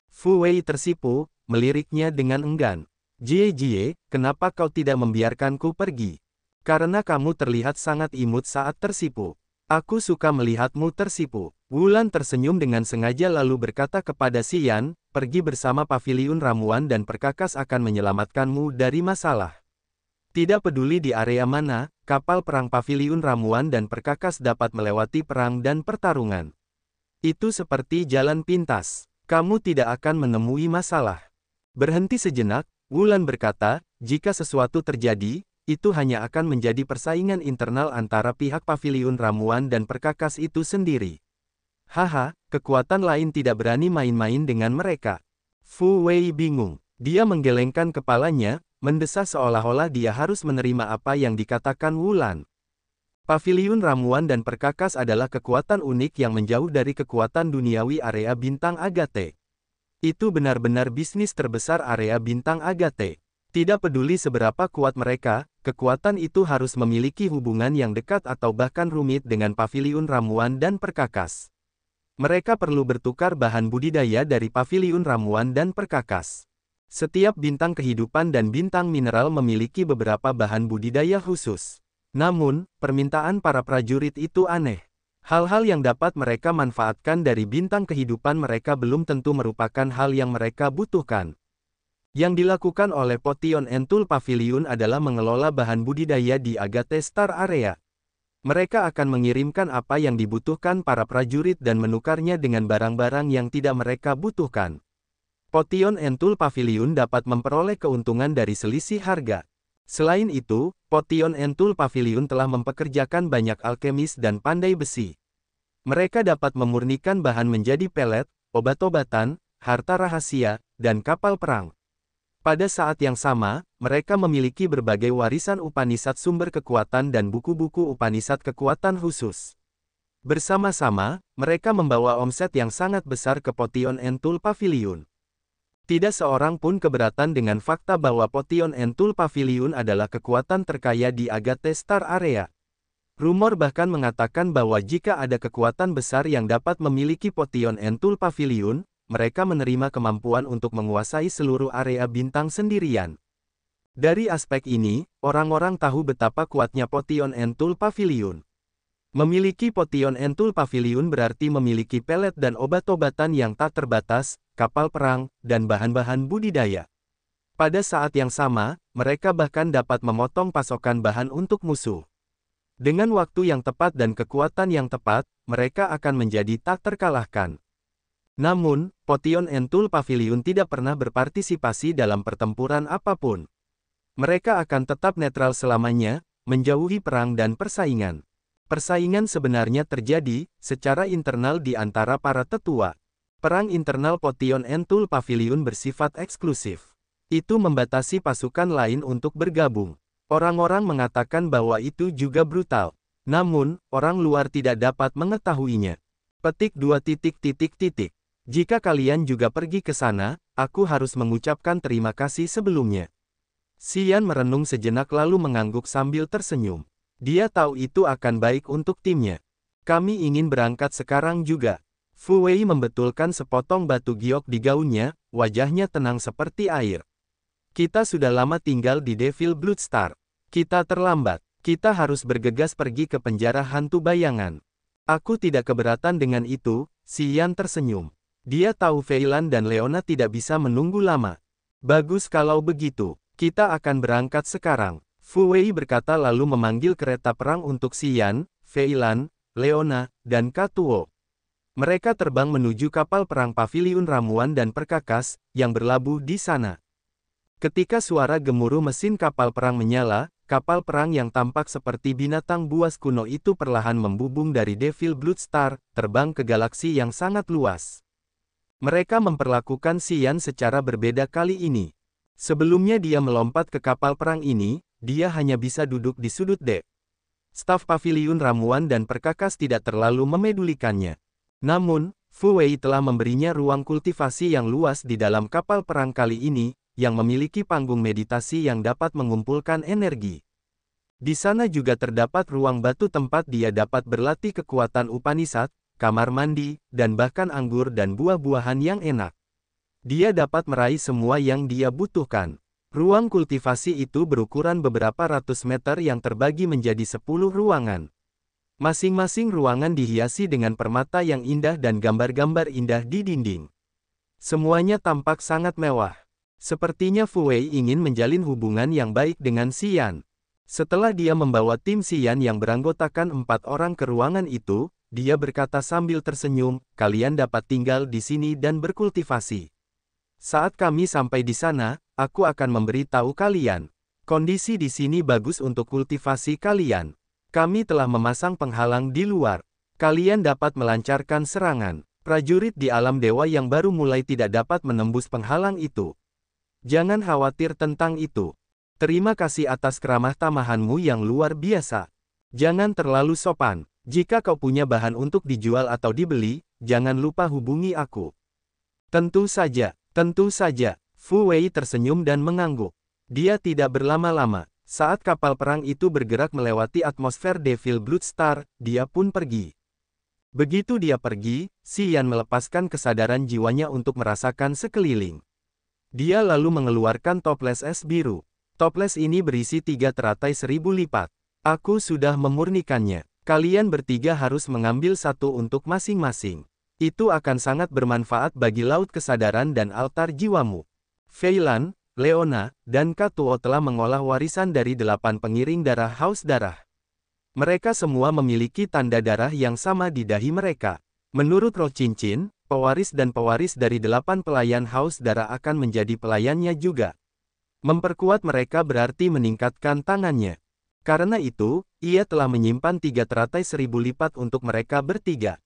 Fu Wei tersipu, meliriknya dengan enggan. Jie, kenapa kau tidak membiarkanku pergi? Karena kamu terlihat sangat imut saat tersipu. Aku suka melihatmu tersipu. Wulan tersenyum dengan sengaja lalu berkata kepada Xian, pergi bersama paviliun ramuan dan perkakas akan menyelamatkanmu dari masalah. Tidak peduli di area mana, kapal perang paviliun ramuan dan perkakas dapat melewati perang dan pertarungan. Itu seperti jalan pintas. Kamu tidak akan menemui masalah. Berhenti sejenak, Wulan berkata, jika sesuatu terjadi, itu hanya akan menjadi persaingan internal antara pihak paviliun ramuan dan perkakas itu sendiri. Haha, kekuatan lain tidak berani main-main dengan mereka. Fu Wei bingung. Dia menggelengkan kepalanya, mendesah seolah-olah dia harus menerima apa yang dikatakan Wulan. Paviliun ramuan dan perkakas adalah kekuatan unik yang menjauh dari kekuatan duniawi area bintang Agate. Itu benar-benar bisnis terbesar area bintang Agate. Tidak peduli seberapa kuat mereka, kekuatan itu harus memiliki hubungan yang dekat atau bahkan rumit dengan paviliun ramuan dan perkakas. Mereka perlu bertukar bahan budidaya dari paviliun ramuan dan perkakas. Setiap bintang kehidupan dan bintang mineral memiliki beberapa bahan budidaya khusus. Namun, permintaan para prajurit itu aneh. Hal-hal yang dapat mereka manfaatkan dari bintang kehidupan mereka belum tentu merupakan hal yang mereka butuhkan. Yang dilakukan oleh Potion Entul Pavilion adalah mengelola bahan budidaya di Agate Star Area. Mereka akan mengirimkan apa yang dibutuhkan para prajurit dan menukarnya dengan barang-barang yang tidak mereka butuhkan. Potion Entul Pavilion dapat memperoleh keuntungan dari selisih harga. Selain itu, Potion Entul Pavilion telah mempekerjakan banyak alkemis dan pandai besi. Mereka dapat memurnikan bahan menjadi pelet, obat-obatan, harta rahasia, dan kapal perang. Pada saat yang sama, mereka memiliki berbagai warisan Upanishad sumber kekuatan dan buku-buku Upanishad kekuatan khusus. Bersama-sama, mereka membawa omset yang sangat besar ke Potion Entul Pavilion. Tidak seorang pun keberatan dengan fakta bahwa Potion Entul Pavilion adalah kekuatan terkaya di Agate Star Area. Rumor bahkan mengatakan bahwa jika ada kekuatan besar yang dapat memiliki Potion Entul Pavilion, mereka menerima kemampuan untuk menguasai seluruh area bintang sendirian. Dari aspek ini, orang-orang tahu betapa kuatnya Potion Entul Pavilion. Memiliki Potion Entul Pavilion berarti memiliki pelet dan obat-obatan yang tak terbatas, kapal perang, dan bahan-bahan budidaya. Pada saat yang sama, mereka bahkan dapat memotong pasokan bahan untuk musuh. Dengan waktu yang tepat dan kekuatan yang tepat, mereka akan menjadi tak terkalahkan. Namun, Potion Entul Pavilion tidak pernah berpartisipasi dalam pertempuran apapun. Mereka akan tetap netral selamanya, menjauhi perang dan persaingan. Persaingan sebenarnya terjadi secara internal di antara para tetua. Perang internal Potion Entul Pavilion bersifat eksklusif. Itu membatasi pasukan lain untuk bergabung. Orang-orang mengatakan bahwa itu juga brutal. Namun, orang luar tidak dapat mengetahuinya. Petik 2. Jika kalian juga pergi ke sana, aku harus mengucapkan terima kasih sebelumnya. Xian merenung sejenak lalu mengangguk sambil tersenyum. Dia tahu itu akan baik untuk timnya. Kami ingin berangkat sekarang juga. Fu Wei membetulkan sepotong batu giok di gaunnya, wajahnya tenang seperti air. Kita sudah lama tinggal di Devil Blood Star. Kita terlambat. Kita harus bergegas pergi ke penjara hantu bayangan. Aku tidak keberatan dengan itu, Xian tersenyum. Dia tahu Feilan dan Leona tidak bisa menunggu lama. Bagus kalau begitu, kita akan berangkat sekarang. Fu Wei berkata lalu memanggil kereta perang untuk Xian, Feilan, Leona, dan Katuo. Mereka terbang menuju kapal perang paviliun ramuan dan perkakas, yang berlabuh di sana. Ketika suara gemuruh mesin kapal perang menyala, kapal perang yang tampak seperti binatang buas kuno itu perlahan membubung dari Devil Blood Star, terbang ke galaksi yang sangat luas. Mereka memperlakukan Xian secara berbeda kali ini. Sebelumnya dia melompat ke kapal perang ini, dia hanya bisa duduk di sudut dek. Staf paviliun ramuan dan perkakas tidak terlalu memedulikannya. Namun, Fu Wei telah memberinya ruang kultivasi yang luas di dalam kapal perang kali ini, yang memiliki panggung meditasi yang dapat mengumpulkan energi. Di sana juga terdapat ruang batu tempat dia dapat berlatih kekuatan Upanishad, kamar mandi, dan bahkan anggur dan buah-buahan yang enak. Dia dapat meraih semua yang dia butuhkan. Ruang kultivasi itu berukuran beberapa ratus meter yang terbagi menjadi 10 ruangan. Masing-masing ruangan dihiasi dengan permata yang indah dan gambar-gambar indah di dinding. Semuanya tampak sangat mewah. Sepertinya Fu Wei ingin menjalin hubungan yang baik dengan Xian. Setelah dia membawa tim Xian yang beranggotakan 4 orang ke ruangan itu, dia berkata sambil tersenyum, "Kalian dapat tinggal di sini dan berkultivasi. Saat kami sampai di sana, aku akan memberitahu kalian. Kondisi di sini bagus untuk kultivasi kalian. Kami telah memasang penghalang di luar. Kalian dapat melancarkan serangan. Prajurit di alam dewa yang baru mulai tidak dapat menembus penghalang itu. Jangan khawatir tentang itu. Terima kasih atas keramah tamahanmu yang luar biasa. Jangan terlalu sopan. Jika kau punya bahan untuk dijual atau dibeli, jangan lupa hubungi aku." Tentu saja, tentu saja. Fu Wei tersenyum dan mengangguk. Dia tidak berlama-lama. Saat kapal perang itu bergerak melewati atmosfer Devil Blood Star, dia pun pergi. Begitu dia pergi, Xian melepaskan kesadaran jiwanya untuk merasakan sekeliling. Dia lalu mengeluarkan toples es biru. Toples ini berisi 3 teratai 1000 lipat. Aku sudah memurnikannya. Kalian bertiga harus mengambil satu untuk masing-masing. Itu akan sangat bermanfaat bagi laut kesadaran dan altar jiwamu. Fei Lan, Leona, dan Katuo telah mengolah warisan dari 8 pengiring darah haus darah. Mereka semua memiliki tanda darah yang sama di dahi mereka. Menurut roh cincin, pewaris dan pewaris dari 8 pelayan haus darah akan menjadi pelayannya juga. Memperkuat mereka berarti meningkatkan tangannya. Karena itu, ia telah menyimpan 3 teratai 1000 lipat untuk mereka bertiga.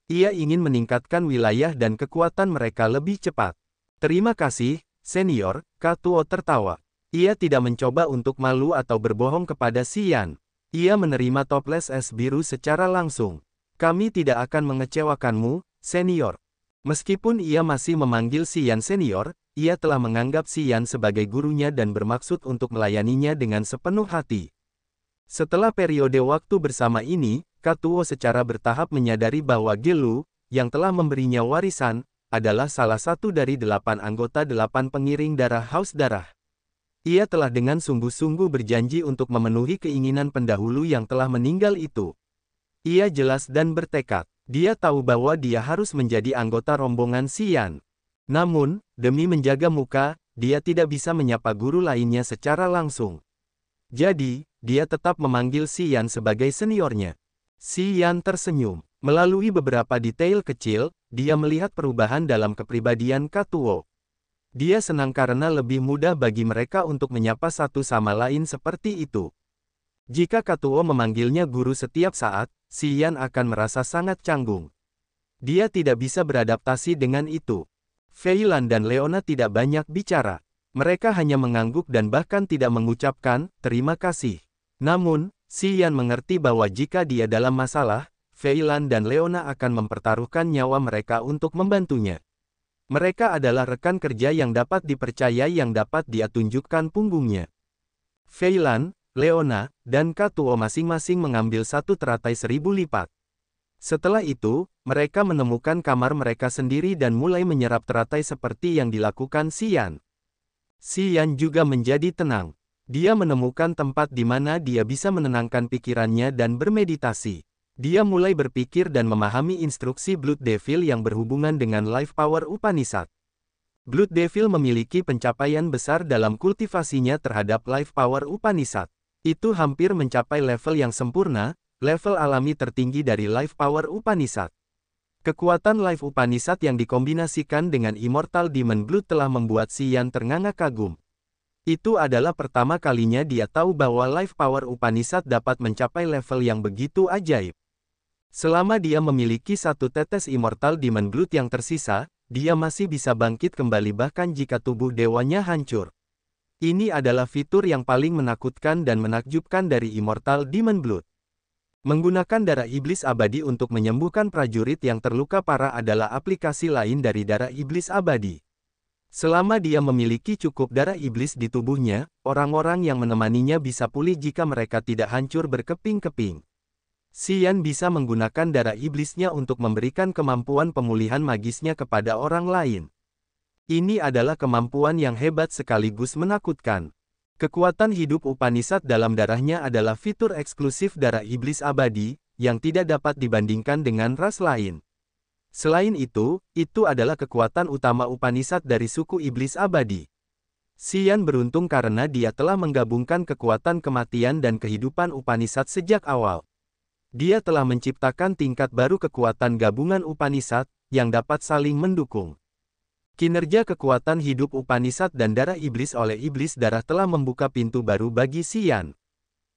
Ia ingin meningkatkan wilayah dan kekuatan mereka lebih cepat. Terima kasih, Senior, Katuo tertawa. Ia tidak mencoba untuk malu atau berbohong kepada Xian. Ia menerima toples es biru secara langsung. Kami tidak akan mengecewakanmu, Senior. Meskipun ia masih memanggil Xian Senior, ia telah menganggap Xian sebagai gurunya dan bermaksud untuk melayaninya dengan sepenuh hati. Setelah periode waktu bersama ini, Katuo secara bertahap menyadari bahwa Gelu, yang telah memberinya warisan, adalah salah satu dari 8 anggota 8 pengiring darah haus darah. Ia telah dengan sungguh-sungguh berjanji untuk memenuhi keinginan pendahulu yang telah meninggal itu. Ia jelas dan bertekad. Dia tahu bahwa dia harus menjadi anggota rombongan Xian. Namun, demi menjaga muka, dia tidak bisa menyapa guru lainnya secara langsung. Jadi, dia tetap memanggil Xian sebagai seniornya. Xian tersenyum. Melalui beberapa detail kecil, dia melihat perubahan dalam kepribadian Katuo. Dia senang karena lebih mudah bagi mereka untuk menyapa satu sama lain seperti itu. Jika Katuo memanggilnya guru setiap saat, Xian akan merasa sangat canggung. Dia tidak bisa beradaptasi dengan itu. Fei Lan dan Leona tidak banyak bicara. Mereka hanya mengangguk dan bahkan tidak mengucapkan terima kasih. Namun, Xian mengerti bahwa jika dia dalam masalah, Fei Lan dan Leona akan mempertaruhkan nyawa mereka untuk membantunya. Mereka adalah rekan kerja yang dapat dipercaya yang dapat dia tunjukkan punggungnya. Fei Lan, Leona, dan Katuo masing-masing mengambil 1 teratai 1000 lipat. Setelah itu, mereka menemukan kamar mereka sendiri dan mulai menyerap teratai seperti yang dilakukan Xian. Xian juga menjadi tenang. Dia menemukan tempat di mana dia bisa menenangkan pikirannya dan bermeditasi. Dia mulai berpikir dan memahami instruksi Blood Devil yang berhubungan dengan Life Power Upanishad. Blood Devil memiliki pencapaian besar dalam kultivasinya terhadap Life Power Upanishad. Itu hampir mencapai level yang sempurna, level alami tertinggi dari Life Power Upanishad. Kekuatan Life Upanishad yang dikombinasikan dengan Immortal Demon Blood telah membuat Xian ternganga kagum. Itu adalah pertama kalinya dia tahu bahwa Life Power Upanishad dapat mencapai level yang begitu ajaib. Selama dia memiliki 1 tetes Immortal Demon Blood yang tersisa, dia masih bisa bangkit kembali bahkan jika tubuh dewanya hancur. Ini adalah fitur yang paling menakutkan dan menakjubkan dari Immortal Demon Blood. Menggunakan darah iblis abadi untuk menyembuhkan prajurit yang terluka parah adalah aplikasi lain dari darah iblis abadi. Selama dia memiliki cukup darah iblis di tubuhnya, orang-orang yang menemaninya bisa pulih jika mereka tidak hancur berkeping-keping. Xian bisa menggunakan darah iblisnya untuk memberikan kemampuan pemulihan magisnya kepada orang lain. Ini adalah kemampuan yang hebat sekaligus menakutkan. Kekuatan hidup Upanishad dalam darahnya adalah fitur eksklusif darah iblis abadi, yang tidak dapat dibandingkan dengan ras lain. Selain itu adalah kekuatan utama Upanishad dari suku iblis abadi. Xian beruntung karena dia telah menggabungkan kekuatan kematian dan kehidupan Upanishad sejak awal. Dia telah menciptakan tingkat baru kekuatan gabungan Upanishad, yang dapat saling mendukung. Kinerja kekuatan hidup Upanishad dan darah iblis oleh iblis darah telah membuka pintu baru bagi Xian.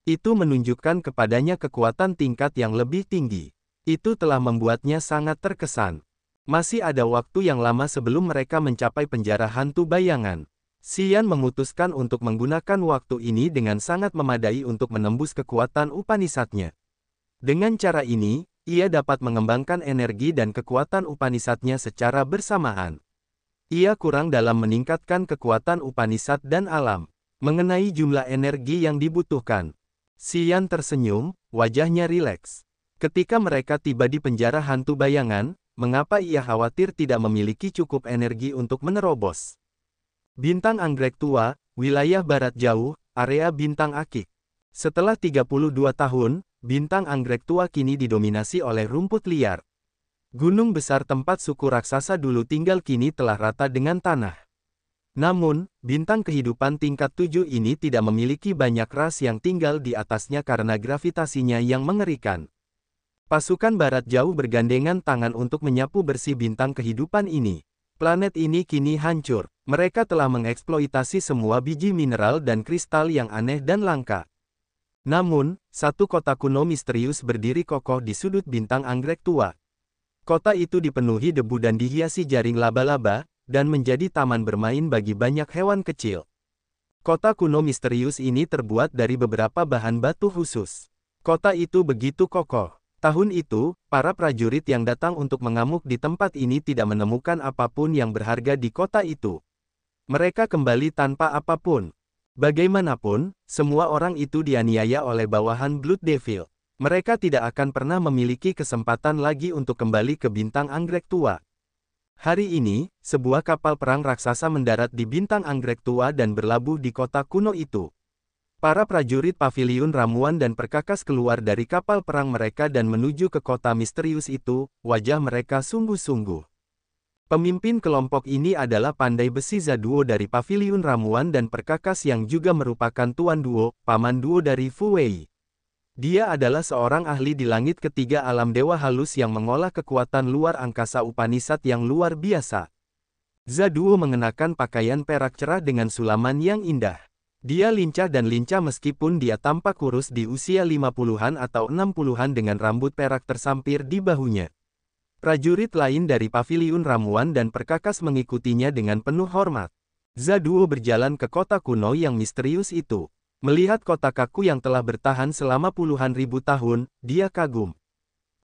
Itu menunjukkan kepadanya kekuatan tingkat yang lebih tinggi. Itu telah membuatnya sangat terkesan. Masih ada waktu yang lama sebelum mereka mencapai penjara hantu bayangan. Xian memutuskan untuk menggunakan waktu ini dengan sangat memadai untuk menembus kekuatan Upanishad-nya. Dengan cara ini, ia dapat mengembangkan energi dan kekuatan Upanishad-nya secara bersamaan. Ia kurang dalam meningkatkan kekuatan Upanishad dan alam. Mengenai jumlah energi yang dibutuhkan, Xian tersenyum, wajahnya rileks. Ketika mereka tiba di penjara hantu bayangan, mengapa ia khawatir tidak memiliki cukup energi untuk menerobos? Bintang Anggrek Tua, wilayah barat jauh, area Bintang Akik. Setelah 32 tahun, Bintang Anggrek Tua kini didominasi oleh rumput liar. Gunung besar tempat suku raksasa dulu tinggal kini telah rata dengan tanah. Namun, bintang kehidupan tingkat 7 ini tidak memiliki banyak ras yang tinggal di atasnya karena gravitasinya yang mengerikan. Pasukan barat jauh bergandengan tangan untuk menyapu bersih bintang kehidupan ini. Planet ini kini hancur. Mereka telah mengeksploitasi semua biji mineral dan kristal yang aneh dan langka. Namun, satu kota kuno misterius berdiri kokoh di sudut bintang Anggrek Tua. Kota itu dipenuhi debu dan dihiasi jaring laba-laba, dan menjadi taman bermain bagi banyak hewan kecil. Kota kuno misterius ini terbuat dari beberapa bahan batu khusus. Kota itu begitu kokoh. Tahun itu, para prajurit yang datang untuk mengamuk di tempat ini tidak menemukan apapun yang berharga di kota itu. Mereka kembali tanpa apapun. Bagaimanapun, semua orang itu dianiaya oleh bawahan Blood Devil. Mereka tidak akan pernah memiliki kesempatan lagi untuk kembali ke bintang Anggrek Tua. Hari ini, sebuah kapal perang raksasa mendarat di bintang Anggrek Tua dan berlabuh di kota kuno itu. Para prajurit paviliun ramuan dan perkakas keluar dari kapal perang mereka dan menuju ke kota misterius itu, wajah mereka sungguh-sungguh. Pemimpin kelompok ini adalah Pandai Besi Zaduo dari paviliun ramuan dan perkakas yang juga merupakan Tuan Duo, Paman Duo dari Fu Wei. Dia adalah seorang ahli di langit ketiga alam dewa halus yang mengolah kekuatan luar angkasa Upanishad yang luar biasa. Zaduo mengenakan pakaian perak cerah dengan sulaman yang indah. Dia lincah dan lincah meskipun dia tampak kurus di usia 50-an atau 60-an dengan rambut perak tersampir di bahunya. Prajurit lain dari paviliun ramuan dan perkakas mengikutinya dengan penuh hormat. Zaduo berjalan ke kota kuno yang misterius itu. Melihat kota kaku yang telah bertahan selama puluhan ribu tahun, dia kagum.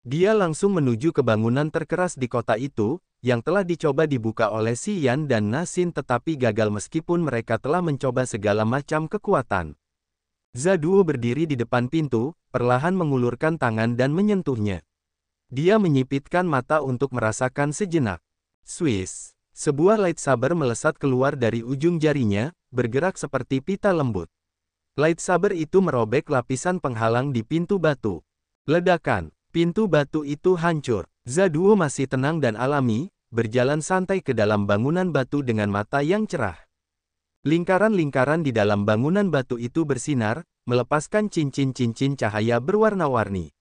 Dia langsung menuju ke bangunan terkeras di kota itu, yang telah dicoba dibuka oleh Xian dan Nasin tetapi gagal meskipun mereka telah mencoba segala macam kekuatan. Zaduo berdiri di depan pintu, perlahan mengulurkan tangan dan menyentuhnya. Dia menyipitkan mata untuk merasakan sejenak. Swiss. Sebuah lightsaber melesat keluar dari ujung jarinya, bergerak seperti pita lembut. Lightsaber itu merobek lapisan penghalang di pintu batu. Ledakan. Pintu batu itu hancur. Zaduo masih tenang dan alami, berjalan santai ke dalam bangunan batu dengan mata yang cerah. Lingkaran-lingkaran di dalam bangunan batu itu bersinar, melepaskan cincin-cincin cahaya berwarna-warni.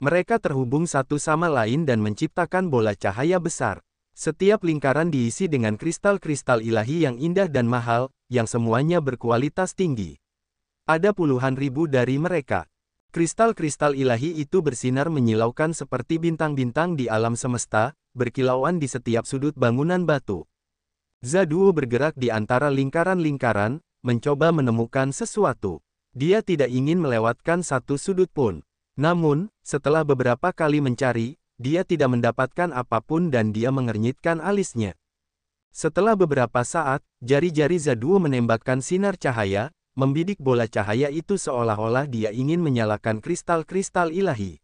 Mereka terhubung satu sama lain dan menciptakan bola cahaya besar. Setiap lingkaran diisi dengan kristal-kristal ilahi yang indah dan mahal, yang semuanya berkualitas tinggi. Ada puluhan ribu dari mereka. Kristal-kristal ilahi itu bersinar menyilaukan seperti bintang-bintang di alam semesta, berkilauan di setiap sudut bangunan batu. Zaduo bergerak di antara lingkaran-lingkaran, mencoba menemukan sesuatu. Dia tidak ingin melewatkan satu sudut pun. Namun, setelah beberapa kali mencari, dia tidak mendapatkan apapun dan dia mengernyitkan alisnya. Setelah beberapa saat, jari-jari Zaduo menembakkan sinar cahaya, membidik bola cahaya itu seolah-olah dia ingin menyalakan kristal-kristal ilahi.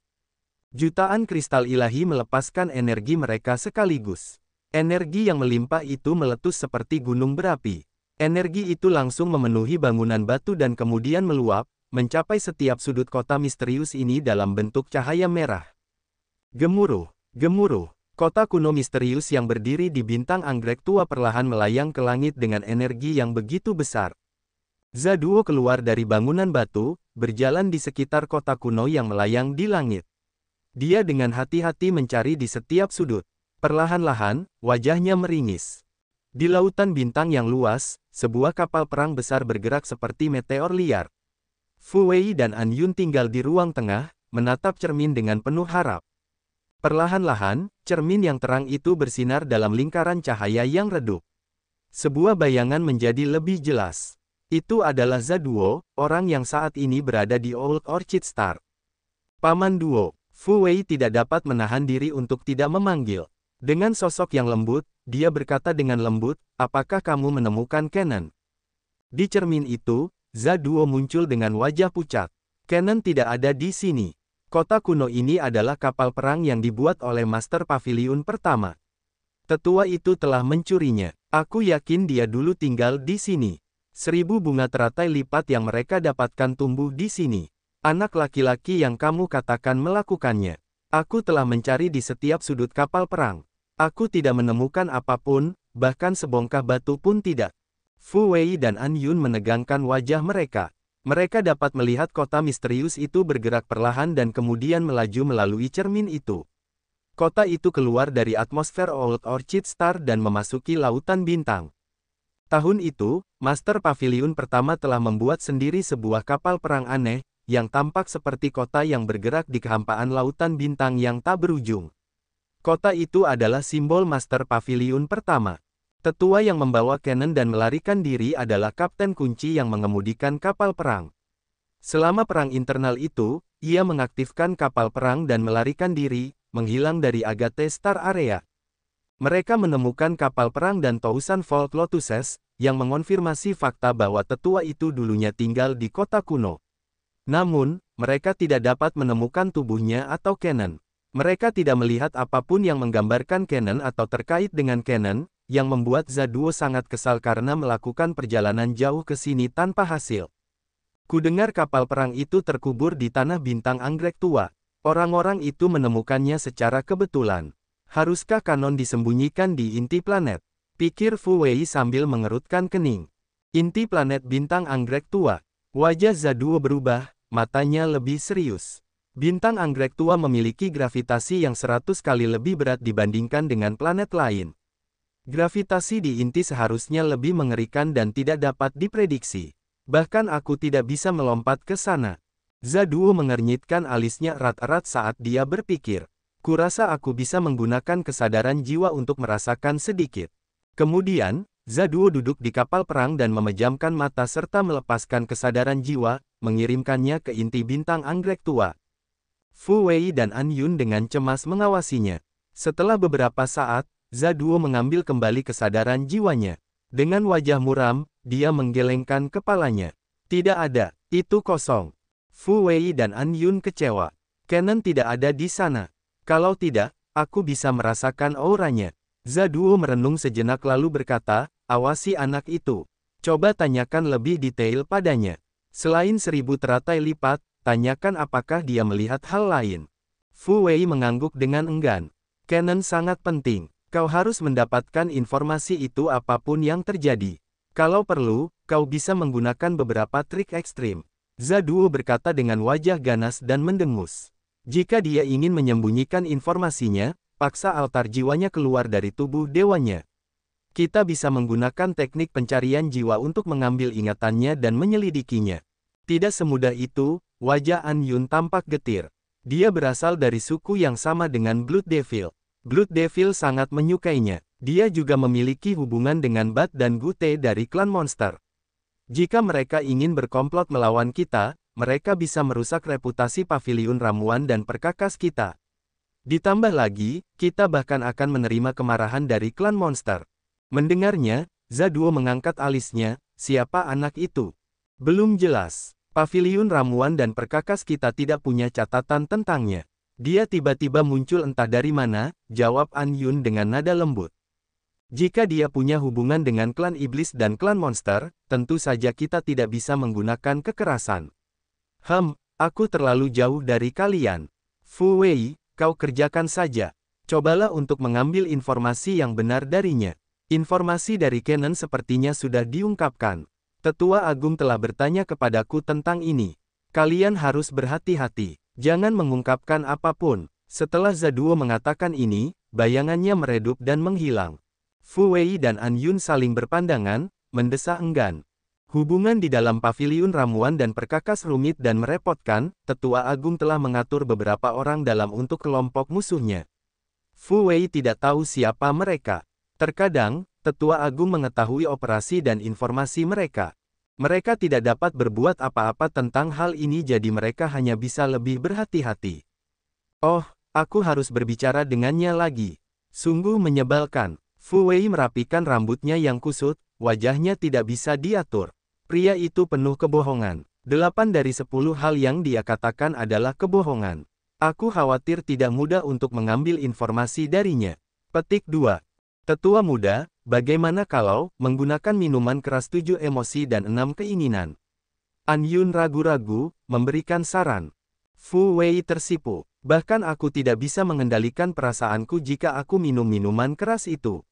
Jutaan kristal ilahi melepaskan energi mereka sekaligus. Energi yang melimpah itu meletus seperti gunung berapi. Energi itu langsung memenuhi bangunan batu dan kemudian meluap, mencapai setiap sudut kota misterius ini dalam bentuk cahaya merah. Gemuruh, gemuruh. Kota kuno misterius yang berdiri di bintang anggrek tua perlahan melayang ke langit dengan energi yang begitu besar. Zaduo keluar dari bangunan batu, berjalan di sekitar kota kuno yang melayang di langit. Dia dengan hati-hati mencari di setiap sudut. Perlahan-lahan, wajahnya meringis. Di lautan bintang yang luas, sebuah kapal perang besar bergerak seperti meteor liar. Fu Wei dan An Yun tinggal di ruang tengah, menatap cermin dengan penuh harap. Perlahan-lahan, cermin yang terang itu bersinar dalam lingkaran cahaya yang redup. Sebuah bayangan menjadi lebih jelas. Itu adalah Zaduo, orang yang saat ini berada di Old Orchid Star. Paman Duo, Fu Wei tidak dapat menahan diri untuk tidak memanggil. Dengan sosok yang lembut, dia berkata dengan lembut, apakah kamu menemukan Kennen? Di cermin itu, Zaduo muncul dengan wajah pucat. Kennen tidak ada di sini. Kota kuno ini adalah kapal perang yang dibuat oleh Master Pavilion pertama. Tetua itu telah mencurinya. Aku yakin dia dulu tinggal di sini. 1000 bunga teratai lipat yang mereka dapatkan tumbuh di sini. Anak laki-laki yang kamu katakan melakukannya. Aku telah mencari di setiap sudut kapal perang. Aku tidak menemukan apapun, bahkan sebongkah batu pun tidak. Fu Wei dan An Yun menegangkan wajah mereka. Mereka dapat melihat kota misterius itu bergerak perlahan dan kemudian melaju melalui cermin itu. Kota itu keluar dari atmosfer Old Orchid Star dan memasuki lautan bintang. Tahun itu, Master Pavilion pertama telah membuat sendiri sebuah kapal perang aneh, yang tampak seperti kota yang bergerak di kehampaan lautan bintang yang tak berujung. Kota itu adalah simbol Master Pavilion pertama. Tetua yang membawa Kennen dan melarikan diri adalah kapten kunci yang mengemudikan kapal perang. Selama perang internal itu, ia mengaktifkan kapal perang dan melarikan diri, menghilang dari Agate Star Area. Mereka menemukan kapal perang dan Tousan Vault Lotuses, yang mengonfirmasi fakta bahwa tetua itu dulunya tinggal di kota kuno. Namun, mereka tidak dapat menemukan tubuhnya atau Kennen. Mereka tidak melihat apapun yang menggambarkan Kennen atau terkait dengan Kennen, yang membuat Zaduo sangat kesal karena melakukan perjalanan jauh ke sini tanpa hasil. Kudengar kapal perang itu terkubur di tanah bintang anggrek tua. Orang-orang itu menemukannya secara kebetulan. Haruskah kanon disembunyikan di inti planet? Pikir Fu Wei sambil mengerutkan kening. Inti planet bintang anggrek tua. Wajah Zaduo berubah, matanya lebih serius. Bintang anggrek tua memiliki gravitasi yang 100 kali lebih berat dibandingkan dengan planet lain. Gravitasi di inti seharusnya lebih mengerikan dan tidak dapat diprediksi. Bahkan aku tidak bisa melompat ke sana. Zaduo mengernyitkan alisnya erat-erat saat dia berpikir. Kurasa aku bisa menggunakan kesadaran jiwa untuk merasakan sedikit. Kemudian, Zaduo duduk di kapal perang dan memejamkan mata serta melepaskan kesadaran jiwa, mengirimkannya ke inti bintang anggrek tua. Fu Wei dan An Yun dengan cemas mengawasinya. Setelah beberapa saat, Zaduo mengambil kembali kesadaran jiwanya. Dengan wajah muram, dia menggelengkan kepalanya. Tidak ada, itu kosong. Fu Wei dan An Yun kecewa. Kennen tidak ada di sana. Kalau tidak, aku bisa merasakan auranya. Zaduo merenung sejenak lalu berkata, awasi anak itu. Coba tanyakan lebih detail padanya. Selain 1000 teratai lipat, tanyakan apakah dia melihat hal lain. Fu Wei mengangguk dengan enggan. Kennen sangat penting. Kau harus mendapatkan informasi itu apapun yang terjadi. Kalau perlu, kau bisa menggunakan beberapa trik ekstrim. Zaduo berkata dengan wajah ganas dan mendengus. Jika dia ingin menyembunyikan informasinya, paksa altar jiwanya keluar dari tubuh dewanya. Kita bisa menggunakan teknik pencarian jiwa untuk mengambil ingatannya dan menyelidikinya. Tidak semudah itu, wajah An Yun tampak getir. Dia berasal dari suku yang sama dengan Blood Devil. Blood Devil sangat menyukainya. Dia juga memiliki hubungan dengan Bat dan Gute dari klan monster. Jika mereka ingin berkomplot melawan kita, mereka bisa merusak reputasi pavilion ramuan dan perkakas kita. Ditambah lagi, kita bahkan akan menerima kemarahan dari klan monster. Mendengarnya, Zaduo mengangkat alisnya, siapa anak itu? Belum jelas. Pavilion ramuan dan perkakas kita tidak punya catatan tentangnya. Dia tiba-tiba muncul entah dari mana, jawab An Yun dengan nada lembut. Jika dia punya hubungan dengan klan iblis dan klan monster, tentu saja kita tidak bisa menggunakan kekerasan. Aku terlalu jauh dari kalian. Fu Wei, kau kerjakan saja. Cobalah untuk mengambil informasi yang benar darinya. Informasi dari Kennen sepertinya sudah diungkapkan. Tetua Agung telah bertanya kepadaku tentang ini. Kalian harus berhati-hati. Jangan mengungkapkan apapun. Setelah Zaduo mengatakan ini, bayangannya meredup dan menghilang. Fu Wei dan An Yun saling berpandangan, mendesak enggan. Hubungan di dalam paviliun ramuan dan perkakas rumit dan merepotkan, Tetua Agung telah mengatur beberapa orang dalam untuk kelompok musuhnya. Fu Wei tidak tahu siapa mereka. Terkadang, Tetua Agung mengetahui operasi dan informasi mereka. Mereka tidak dapat berbuat apa-apa tentang hal ini jadi mereka hanya bisa lebih berhati-hati. Oh, aku harus berbicara dengannya lagi. Sungguh menyebalkan. Fu Wei merapikan rambutnya yang kusut, wajahnya tidak bisa diatur. Pria itu penuh kebohongan. 8 dari 10 hal yang dia katakan adalah kebohongan. Aku khawatir tidak mudah untuk mengambil informasi darinya. Petik 2. Tetua muda, bagaimana kalau menggunakan minuman keras 7 emosi dan 6 keinginan? An Yun ragu-ragu, memberikan saran. Fu Wei tersipu. Bahkan aku tidak bisa mengendalikan perasaanku jika aku minum minuman keras itu.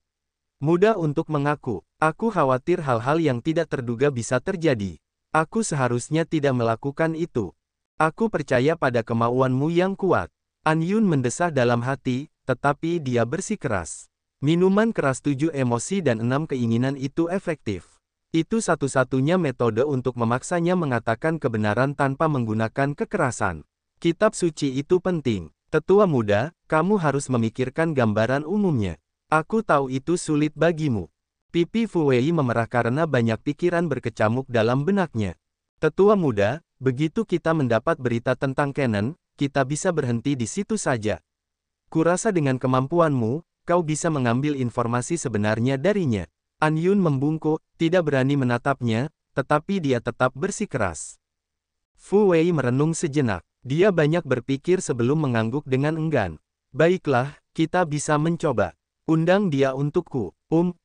Mudah untuk mengaku. Aku khawatir hal-hal yang tidak terduga bisa terjadi. Aku seharusnya tidak melakukan itu. Aku percaya pada kemauanmu yang kuat. An Yun mendesah dalam hati, tetapi dia bersikeras. Minuman keras 7 emosi dan 6 keinginan itu efektif. Itu satu-satunya metode untuk memaksanya mengatakan kebenaran tanpa menggunakan kekerasan. Kitab suci itu penting. Tetua muda, kamu harus memikirkan gambaran umumnya. Aku tahu itu sulit bagimu. Pipi Fu Wei memerah karena banyak pikiran berkecamuk dalam benaknya. Tetua muda, begitu kita mendapat berita tentang Kennen, kita bisa berhenti di situ saja. Kurasa dengan kemampuanmu, kau bisa mengambil informasi sebenarnya darinya. An Yun membungkuk, tidak berani menatapnya, tetapi dia tetap bersikeras. Fu Wei merenung sejenak. Dia banyak berpikir sebelum mengangguk dengan enggan. Baiklah, kita bisa mencoba. Undang dia untukku,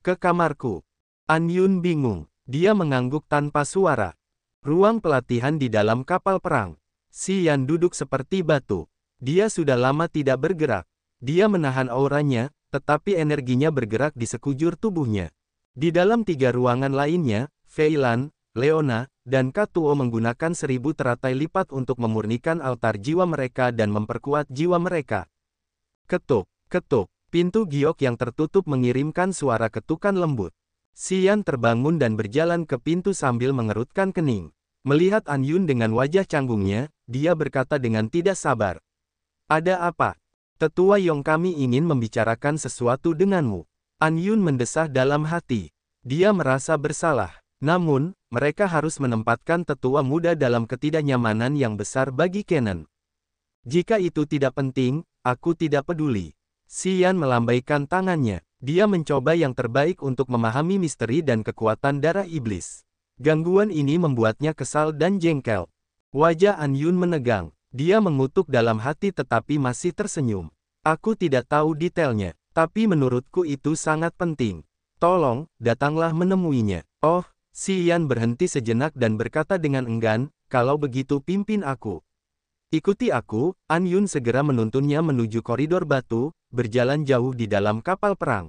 ke kamarku. An Yun bingung. Dia mengangguk tanpa suara. Ruang pelatihan di dalam kapal perang. Si Yan duduk seperti batu. Dia sudah lama tidak bergerak. Dia menahan auranya, tetapi energinya bergerak di sekujur tubuhnya. Di dalam 3 ruangan lainnya, Fei Lan, Leona, dan Katuo menggunakan 1000 teratai lipat untuk memurnikan altar jiwa mereka dan memperkuat jiwa mereka. Ketuk, ketuk. Pintu giok yang tertutup mengirimkan suara ketukan lembut. Si Yan terbangun dan berjalan ke pintu sambil mengerutkan kening. Melihat An Yun dengan wajah canggungnya, dia berkata dengan tidak sabar. Ada apa? Tetua Yong, kami ingin membicarakan sesuatu denganmu. An Yun mendesah dalam hati. Dia merasa bersalah. Namun, mereka harus menempatkan tetua muda dalam ketidaknyamanan yang besar bagi Kennen. Jika itu tidak penting, aku tidak peduli. Si Yan melambaikan tangannya. Dia mencoba yang terbaik untuk memahami misteri dan kekuatan darah iblis. Gangguan ini membuatnya kesal dan jengkel. Wajah An Yun menegang. Dia mengutuk dalam hati tetapi masih tersenyum. Aku tidak tahu detailnya, tapi menurutku itu sangat penting. Tolong, datanglah menemuinya. Oh, Si Yan berhenti sejenak dan berkata dengan enggan, kalau begitu pimpin aku. Ikuti aku, An Yun segera menuntunnya menuju koridor batu, berjalan jauh di dalam kapal perang.